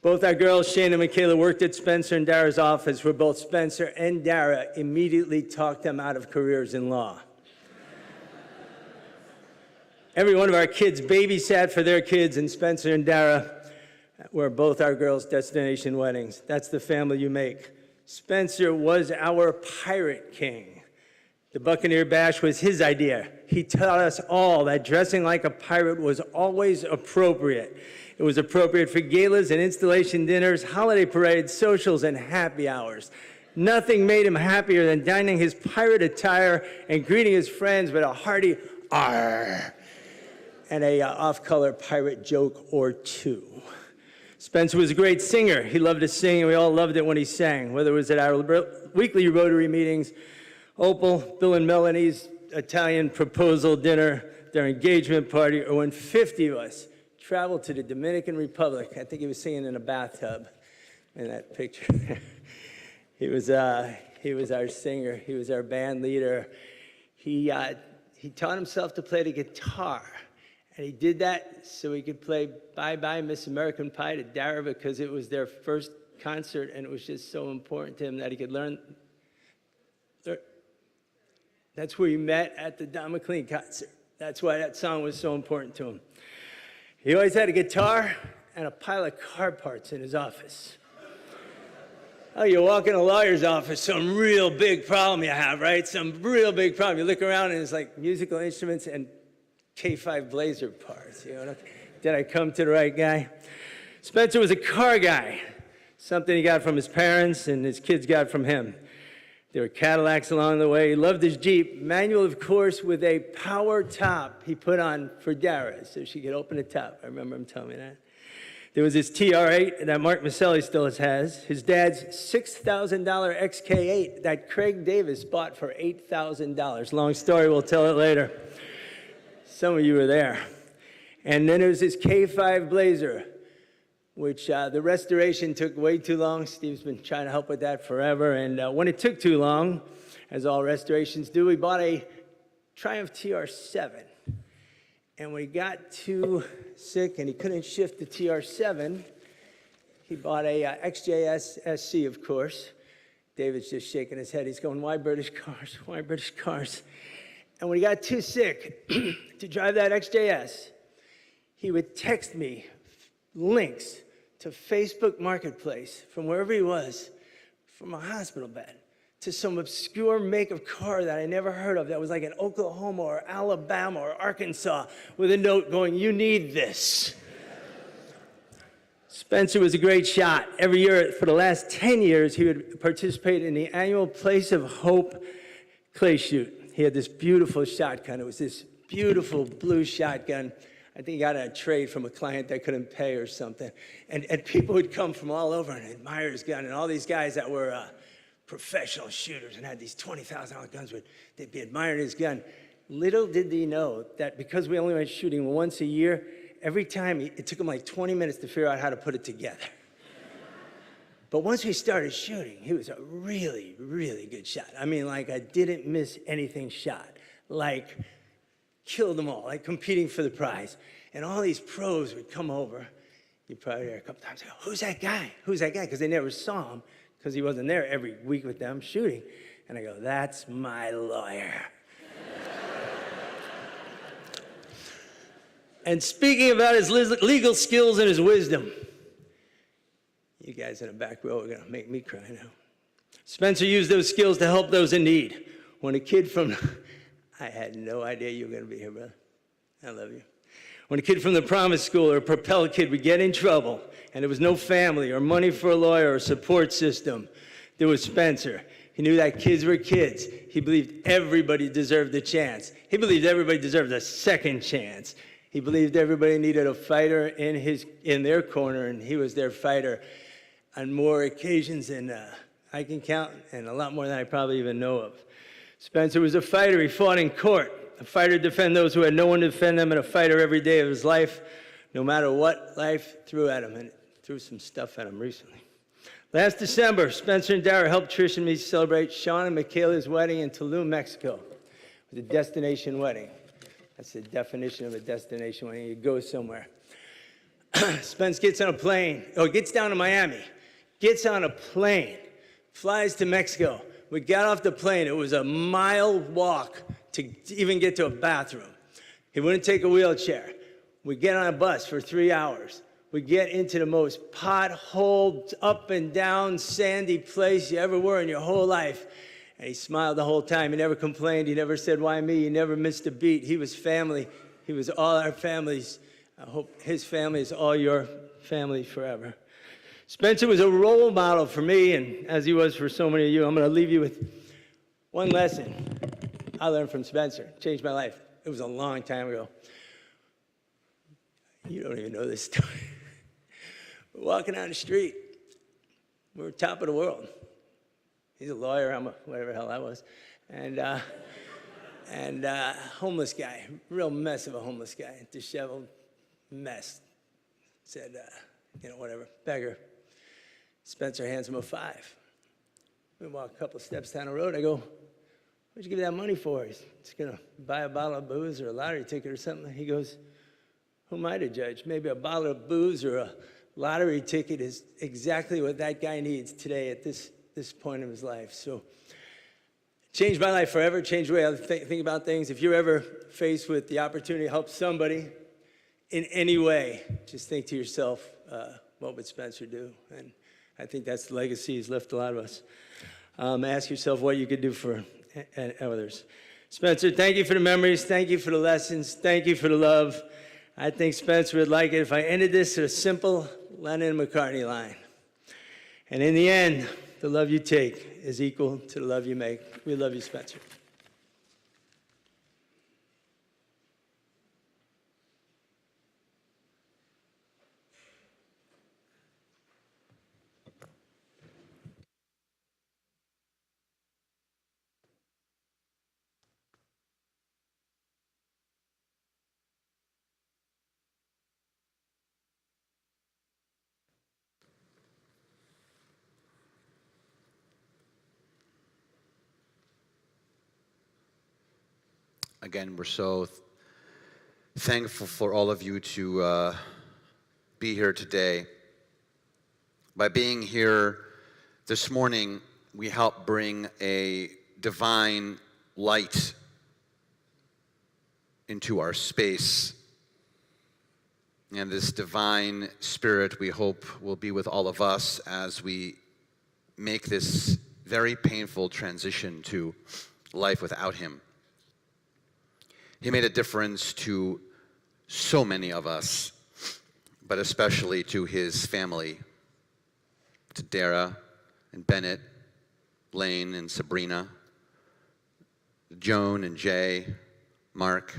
Both our girls, Shane and Michaela, worked at Spencer and Dara's office, where both Spencer and Dara immediately talked them out of careers in law. Every one of our kids babysat for their kids, and Spencer and Dara were both our girls' destination weddings. That's the family you make. Spencer was our pirate king. The Buccaneer Bash was his idea. He taught us all that dressing like a pirate was always appropriate. It was appropriate for galas and installation dinners, holiday parades, socials, and happy hours. Nothing made him happier than donning his pirate attire and greeting his friends with a hearty "Arr!" and a off-color pirate joke or two. Spencer was a great singer. He loved to sing, and we all loved it when he sang, whether it was at our weekly Rotary meetings, Opal, Bill and Melanie's Italian proposal dinner, their engagement party, or when 50 of us traveled to the Dominican Republic. I think he was singing in a bathtub in that picture. He was our singer. He was our band leader. He taught himself to play the guitar. And he did that so he could play Bye Bye Miss American Pie to Dara because it was their first concert, and it was just so important to him that he could learn. That's where he met at the Don McLean concert. That's why that song was so important to him. He always had a guitar and a pile of car parts in his office. Oh, you walk in a lawyer's office, some real big problem you have, right? Some real big problem. You look around and it's like musical instruments and K5 Blazer parts. You know, did I come to the right guy? Spencer was a car guy, something he got from his parents and his kids got from him. There were Cadillacs along the way. He loved his Jeep, manual, of course, with a power top he put on for Dara so she could open the top. I remember him telling me that. There was his TR8 that Mark Maselli still has, his dad's $6,000 XK8 that Craig Davis bought for $8,000. Long story, we'll tell it later. Some of you were there. And then there's his K5 Blazer, which the restoration took way too long. Steve's been trying to help with that forever. And when it took too long, as all restorations do, we bought a Triumph TR7. And when he got too sick and he couldn't shift the TR7, he bought a XJS SC, of course. David's just shaking his head. He's going, why British cars? Why British cars? And when he got too sick to drive that XJS, he would text me links to Facebook Marketplace from wherever he was, from a hospital bed, to some obscure make of car that I never heard of that was like in Oklahoma or Alabama or Arkansas with a note going, you need this. Spencer was a great shot. Every year for the last 10 years, he would participate in the annual Place of Hope clay shoot. He had this beautiful shotgun. It was this beautiful blue shotgun. I think he got a trade from a client that couldn't pay or something. And people would come from all over and admire his gun. And all these guys that were professional shooters and had these $20,000 guns, they'd be admiring his gun. Little did they know that because we only went shooting once a year, every time it took him like 20 minutes to figure out how to put it together. But once we started shooting, he was a really, really good shot. I mean, like a didn't miss anything shot. Like killed them all, like competing for the prize. And all these pros would come over. You'd probably hear a couple times, go, who's that guy? Who's that guy? Because they never saw him because he wasn't there every week with them shooting. And I go, that's my lawyer. And speaking about his legal skills and his wisdom, you guys in the back row are going to make me cry now. Spencer used those skills to help those in need. When a kid from, I had no idea you were going to be here, brother. I love you. When a kid from the Promise School or a Propel kid would get in trouble and there was no family or money for a lawyer or support system, there was Spencer. He knew that kids were kids. He believed everybody deserved a chance. He believed everybody deserved a second chance. He believed everybody needed a fighter in their corner, and he was their fighter on more occasions than I can count, and a lot more than I probably even know of. Spencer was a fighter. He fought in court, a fighter to defend those who had no one to defend them, and a fighter every day of his life, no matter what life threw at him, and it threw some stuff at him recently. Last December, Spencer and Dara helped Trish and me celebrate Sean and Michaela's wedding in Tulum, Mexico. It was a destination wedding. That's the definition of a destination wedding. You go somewhere. Spence gets on a plane, gets down to Miami, gets on a plane, flies to Mexico. We got off the plane. It was a mile walk to even get to a bathroom. He wouldn't take a wheelchair. We get on a bus for 3 hours. We get into the most potholed, up and down, sandy place you ever were in your whole life. And he smiled the whole time. He never complained. He never said, why me? He never missed a beat. He was family. He was all our families. I hope his family is all your family forever. Spencer was a role model for me, and as he was for so many of you. I'm going to leave you with one lesson I learned from Spencer. Changed my life. It was a long time ago. You don't even know this story. We're walking down the street. We're top of the world. He's a lawyer. I'm a whatever the hell I was. And homeless guy, real mess of a homeless guy, disheveled mess. Said, whatever, beggar. Spencer hands him a $5. We walk a couple steps down the road. I go, what'd you give that money for? He's going to buy a bottle of booze or a lottery ticket or something. He goes, who am I to judge? Maybe a bottle of booze or a lottery ticket is exactly what that guy needs today at this point of his life. So changed my life forever, changed the way I think about things. If you're ever faced with the opportunity to help somebody in any way, just think to yourself, what would Spencer do? And I think that's the legacy he's left a lot of us. Ask yourself what you could do for others. Spencer, thank you for the memories. Thank you for the lessons. Thank you for the love. I think Spencer would like it if I ended this with a simple Lennon-McCartney line. And in the end, the love you take is equal to the love you make. We love you, Spencer. Again, we're so thankful for all of you to be here today. By being here this morning, we help bring a divine light into our space. And this divine spirit, we hope, will be with all of us as we make this very painful transition to life without him. He made a difference to so many of us, but especially to his family, to Dara and Bennett, Lane and Sabrina, Joan and Jay, Mark,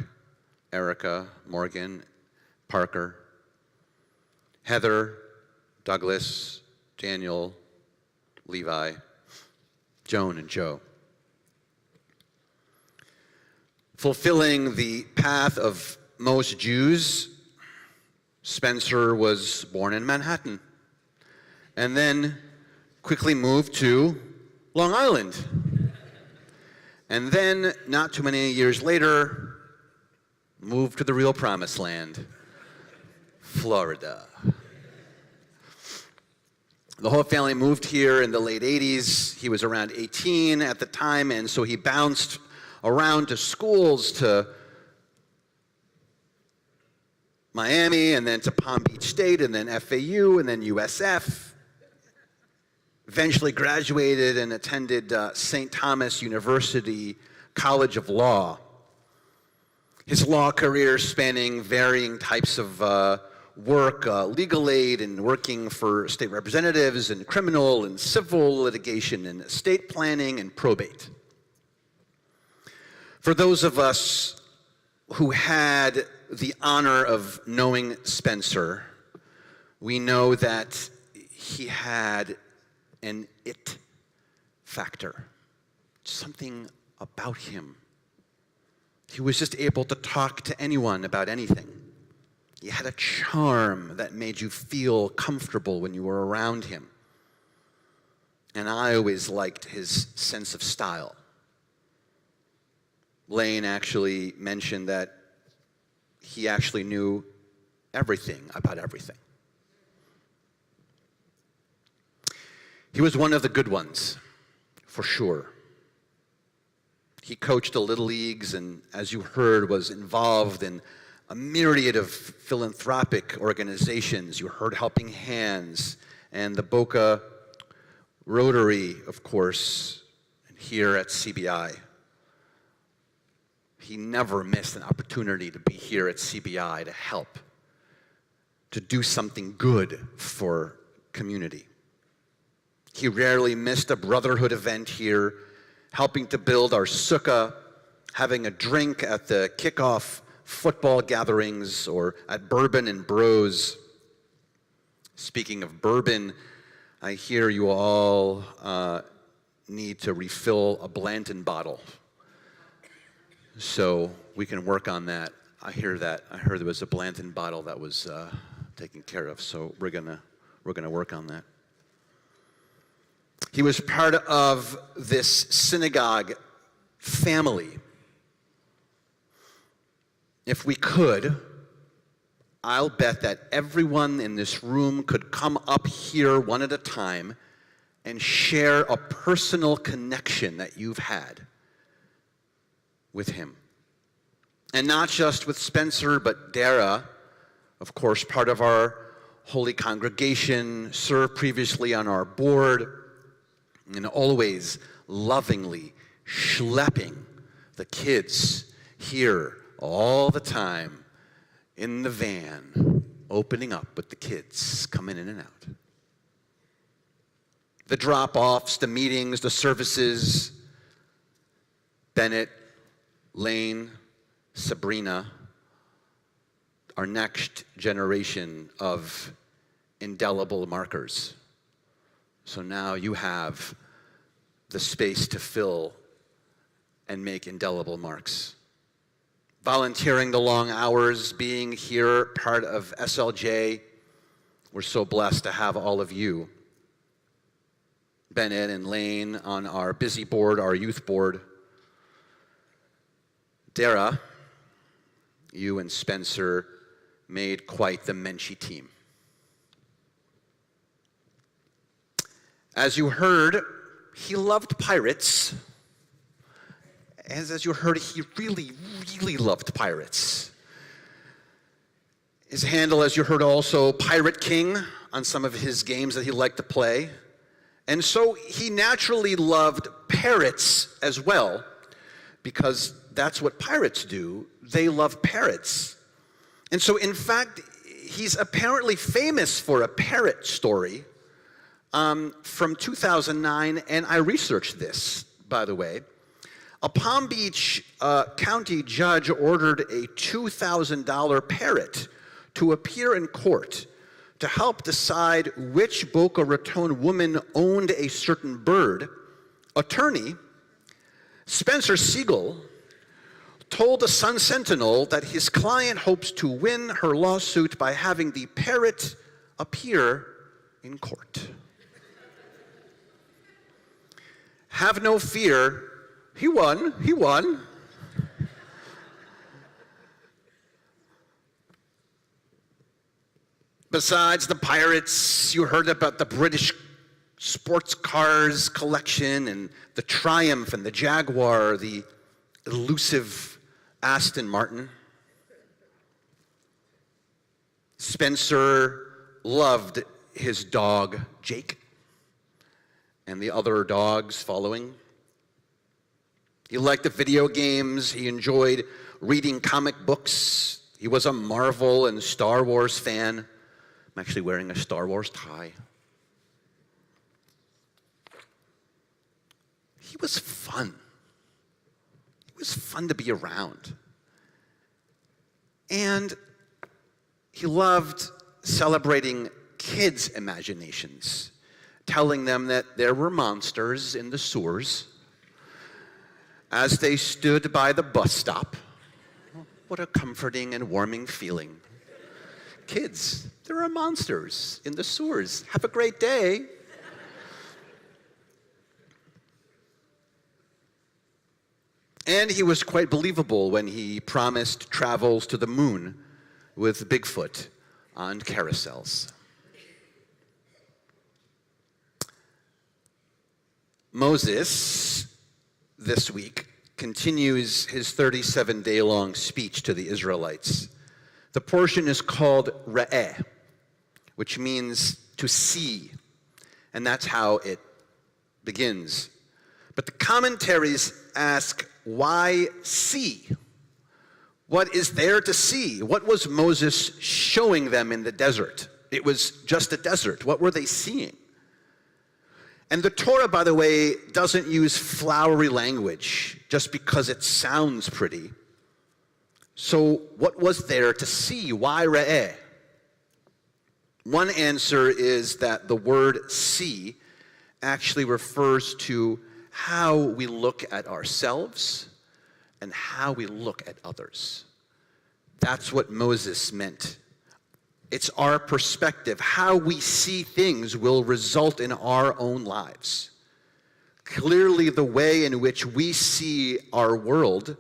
Erica, Morgan, Parker, Heather, Douglas, Daniel, Levi, Joan and Joe. Fulfilling the path of most Jews, Spencer was born in Manhattan and then quickly moved to Long Island. And then, not too many years later, moved to the real promised land, Florida. The whole family moved here in the late 80s. He was around 18 at the time, and so he bounced around to schools, to Miami, and then to Palm Beach State, and then FAU, and then USF. Eventually graduated and attended St. Thomas University College of Law. His law career spanning varying types of work, legal aid, and working for state representatives, and criminal and civil litigation, and estate planning and probate. For those of us who had the honor of knowing Spencer, we know that he had an it factor, something about him. He was just able to talk to anyone about anything. He had a charm that made you feel comfortable when you were around him. And I always liked his sense of style. Lane actually mentioned that he actually knew everything about everything. He was one of the good ones, for sure. He coached the Little Leagues and, as you heard, was involved in a myriad of philanthropic organizations. You heard Helping Hands and the Boca Rotary, of course, and here at CBI. He never missed an opportunity to be here at CBI to help, to do something good for community. He rarely missed a brotherhood event here, helping to build our sukkah, having a drink at the kickoff football gatherings, or at Bourbon and Bros. Speaking of bourbon, I hear you all need to refill a Blanton bottle. So we can work on that. I hear that. I heard there was a Blanton bottle that was taken care of, so we're gonna work on that. He was part of this synagogue family. If we could, I'll bet that everyone in this room could come up here one at a time and share a personal connection that you've had with him. And not just with Spencer, but Dara, of course, part of our holy congregation, served previously on our board, and always lovingly schlepping the kids here all the time in the van, opening up with the kids coming in and out. The drop-offs, the meetings, the services, Bennett, Lane, Sabrina, our next generation of indelible markers. So now you have the space to fill and make indelible marks. Volunteering the long hours, being here, part of SLJ. We're so blessed to have all of you. Bennett and Lane on our busy board, our youth board. Dara, you and Spencer made quite the Menchie team. As you heard, he loved pirates. As you heard, he really, really loved pirates. His handle, as you heard also, Pirate King on some of his games that he liked to play. And so he naturally loved parrots as well, because that's what pirates do. They love parrots. And so, in fact, he's apparently famous for a parrot story from 2009, and I researched this, by the way. A Palm Beach county judge ordered a $2,000 parrot to appear in court to help decide which Boca Raton woman owned a certain bird. Attorney Spencer Siegel told the Sun-Sentinel that his client hopes to win her lawsuit by having the parrot appear in court. Have no fear, he won. Besides the pirates, you heard about the British sports cars collection and the Triumph and the Jaguar, the elusive Aston Martin. Spencer loved his dog, Jake, and the other dogs following. He liked the video games. He enjoyed reading comic books. He was a Marvel and Star Wars fan. I'm actually wearing a Star Wars tie. He was fun. It was fun to be around. And he loved celebrating kids' imaginations, telling them that there were monsters in the sewers as they stood by the bus stop. What a comforting and warming feeling. Kids, there are monsters in the sewers. Have a great day. And he was quite believable when he promised travels to the moon with Bigfoot on carousels. Moses, this week, continues his 37-day-long speech to the Israelites. The portion is called Re'eh, which means to see, and that's how it begins. But the commentaries ask, why see? What is there to see? What was Moses showing them in the desert? It was just a desert. What were they seeing? And the Torah, by the way, doesn't use flowery language just because it sounds pretty. So what was there to see? Why re'eh? One answer is that the word see actually refers to how we look at ourselves and how we look at others. That's what Moses meant. It's our perspective. How we see things will result in our own lives. Clearly, the way in which we see our world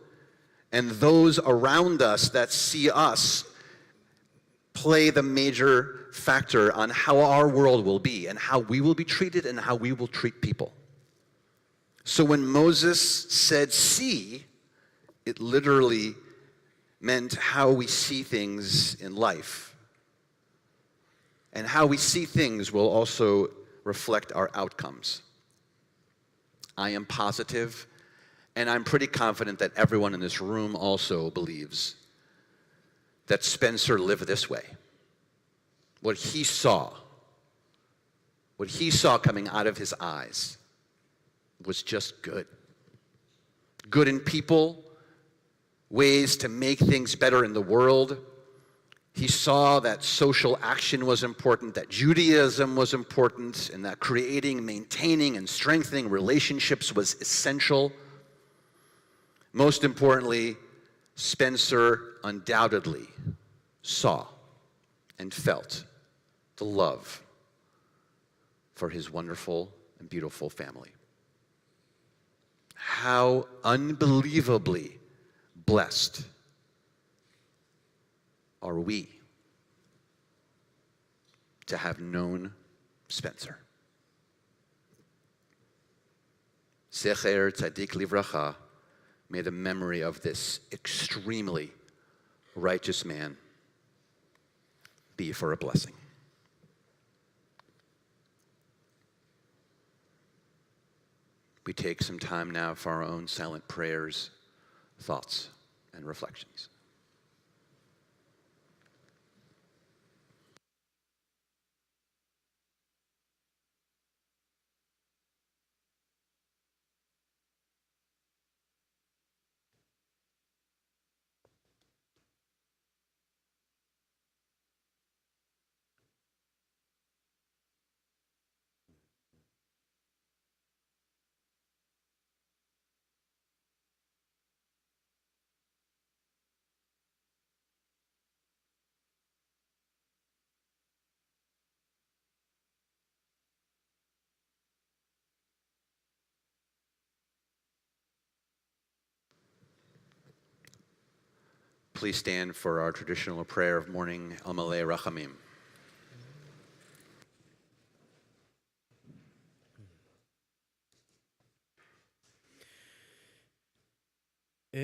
and those around us that see us play the major factor on how our world will be and how we will be treated and how we will treat people. So when Moses said see, it literally meant how we see things in life. And how we see things will also reflect our outcomes. I am positive, and I'm pretty confident that everyone in this room also believes that Spencer lived this way. What he saw coming out of his eyes was just good. Good in people, ways to make things better in the world. He saw that social action was important, that Judaism was important, and that creating, maintaining, and strengthening relationships was essential. Most importantly, Spencer undoubtedly saw and felt the love for his wonderful and beautiful family. How unbelievably blessed are we to have known Spencer. Zecher Tzadik Livracha, may the memory of this extremely righteous man be for a blessing. We take some time now for our own silent prayers, thoughts, and reflections. Please stand for our traditional prayer of morning, El Malei Rachamim. El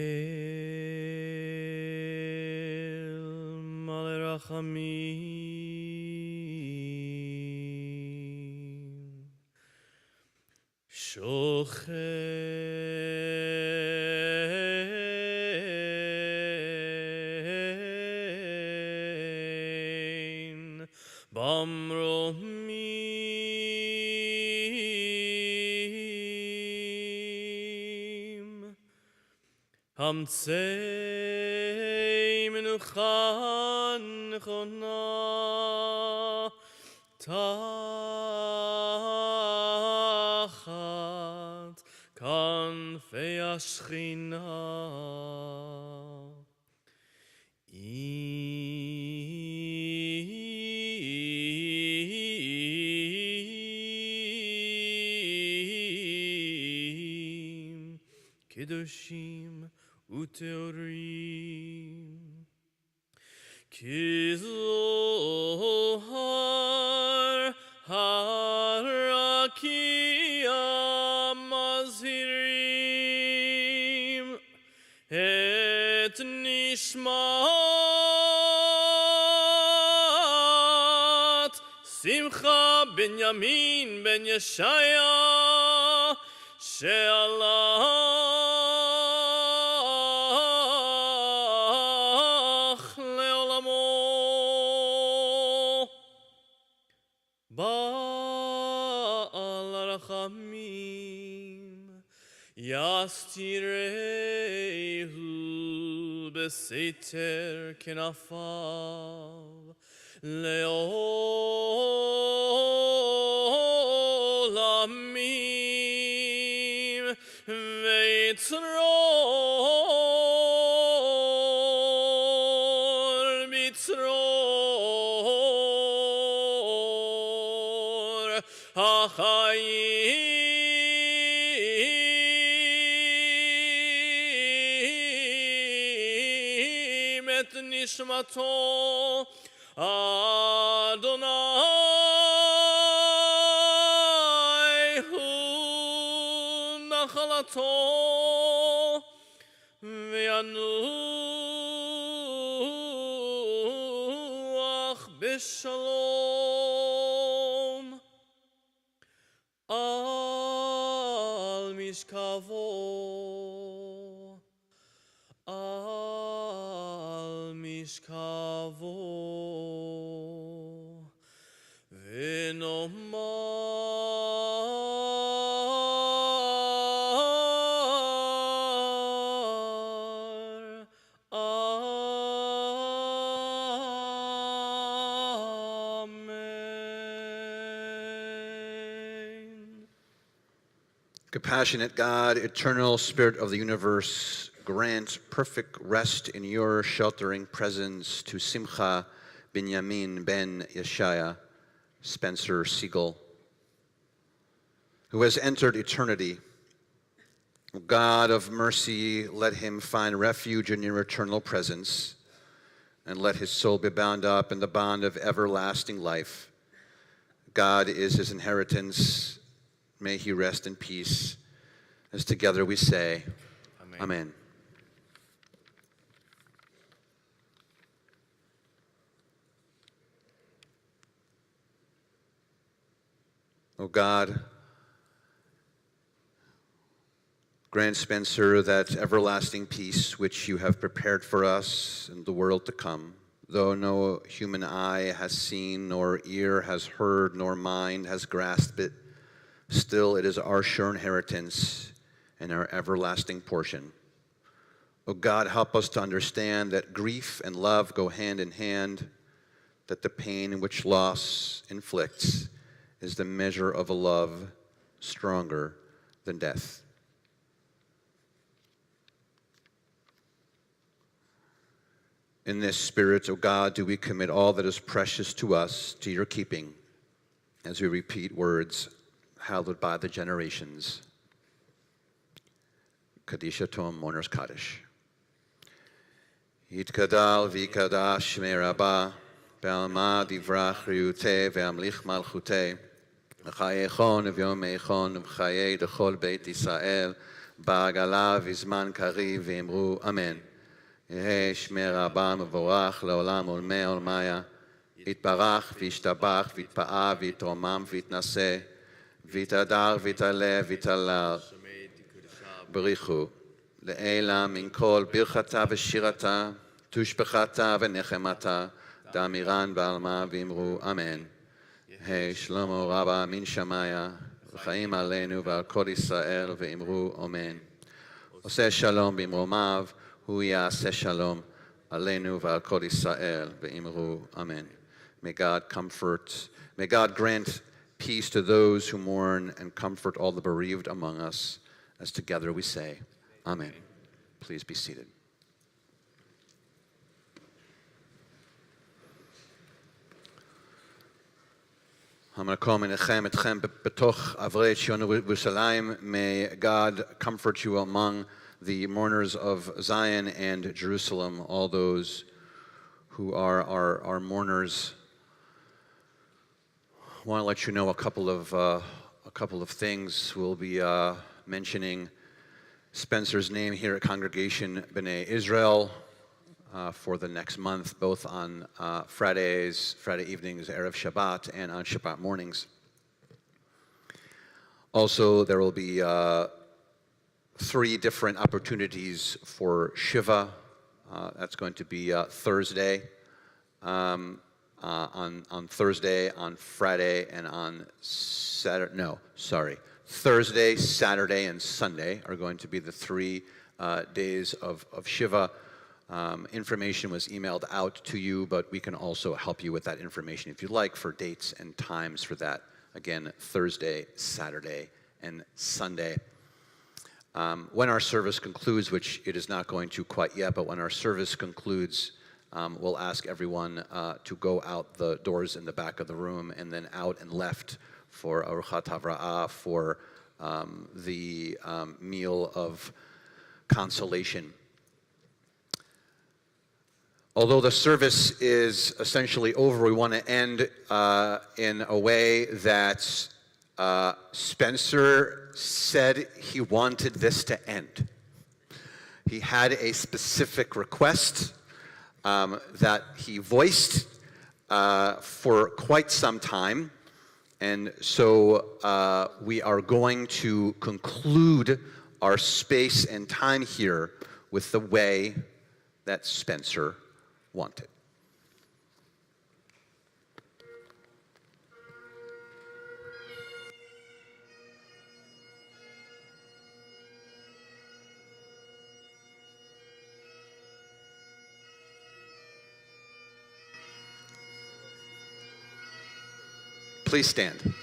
male rachamim, shochein bamromim, Hamtzei menuchan nechona tachat kanfei השכינה. Im kedoshim uteorim kizohar harakia mazhirim et nishmat simcha benyamin ben yeshaya she'alach le'olamo. Ba'al rachamim yastirehu beseter kenafav le'olamim veitzror bitzror hachayim et nishmato Adonai hu nachalato ve'yanuach b'shalom al mishkavo ve'nomar amen. Compassionate God, eternal Spirit of the universe, grant perfect rest in your sheltering presence to Simcha Binyamin ben Yeshaya, Spencer Siegel, who has entered eternity. God of mercy, let him find refuge in your eternal presence, and let his soul be bound up in the bond of everlasting life. God is his inheritance. May he rest in peace. As together we say, Amen. Amen. O God, grant Spencer that everlasting peace which you have prepared for us in the world to come, though no human eye has seen, nor ear has heard, nor mind has grasped it. Still, it is our sure inheritance and our everlasting portion. O God, help us to understand that grief and love go hand in hand, that the pain which loss inflicts is the measure of a love stronger than death. In this spirit, O God, do we commit all that is precious to us to your keeping as we repeat words hallowed by the generations. Kaddish Tom Mourner's Kaddish. Yitkadal v'ikadash merabah Be'alma divrach riute ve'amlich malchute V'chayechon v'yomeichon v'chayei dechol Beit Yisrael בעגלה בזמן קריב ואמרו אמן. יהא שמי רבה מבורך לעולם עולמי עולמיה. יתברך וישתבח ויתפאר ויתרומם ויתנשא ויתהדר ויתעלה ויתהלל. בריחו לעילה מן כל ברכתה ושירתה, תושבחתה ונחמתה, דאמירן בעלמה ואמרו אמן. יהא שלמה רבה מן שמיה, וחיים עלינו ועל כל ישראל ואמרו אמן. עושה שלום במרומיו, הוא יעשה שלום עלינו ועל כל ישראל ואמרו amen. May God grant peace to those who mourn and comfort all the bereaved among us, as together we say, amen. Please be seated. המקום מנחם אתכם בתוך אברי ציון וירושלים. May God comfort you among the mourners of Zion and Jerusalem, all those who are our mourners. I want to let you know a couple of things. We'll be mentioning Spencer's name here at Congregation B'nai Israel for the next month, both on Friday evenings, Erev Shabbat, and on Shabbat mornings. Also, there will be 3 different opportunities for Shiva. That's going to be Thursday, on Thursday, on Friday, and on Saturday. No, sorry. Thursday, Saturday, and Sunday are going to be the 3 days of Shiva. Information was emailed out to you, but we can also help you with that information if you'd like for dates and times for that. Again, Thursday, Saturday, and Sunday. When our service concludes, which it is not going to quite yet, but when our service concludes, we'll ask everyone to go out the doors in the back of the room and then out and left for Aruchat Havra'ah, for the meal of consolation. Although the service is essentially over, we want to end in a way that Spencer said he wanted this to end. He had a specific request that he voiced for quite some time, and so we are going to conclude our space and time here with the way that Spencer wanted. Please stand.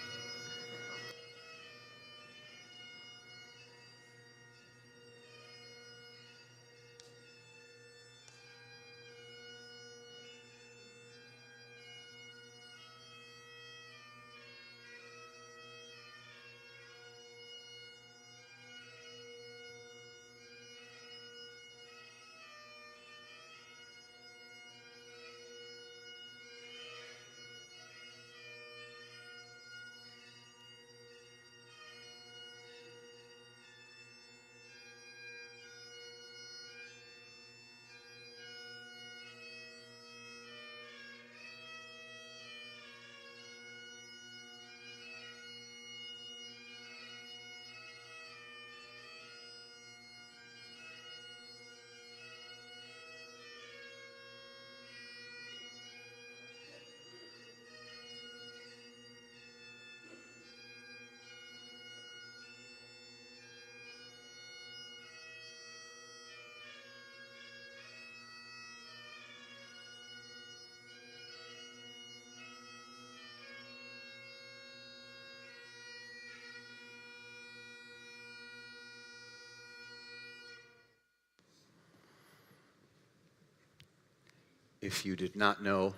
If you did not know,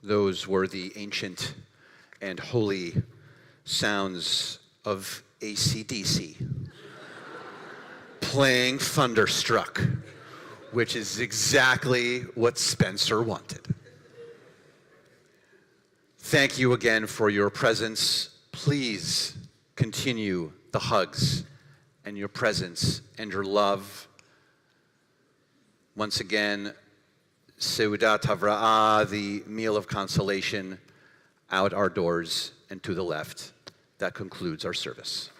those were the ancient and holy sounds of AC/DC playing Thunderstruck, which is exactly what Spencer wanted. Thank you again for your presence. Please continue the hugs and your presence and your love. Once again, Seudat Havra'ah, the meal of consolation, out our doors and to the left. That concludes our service.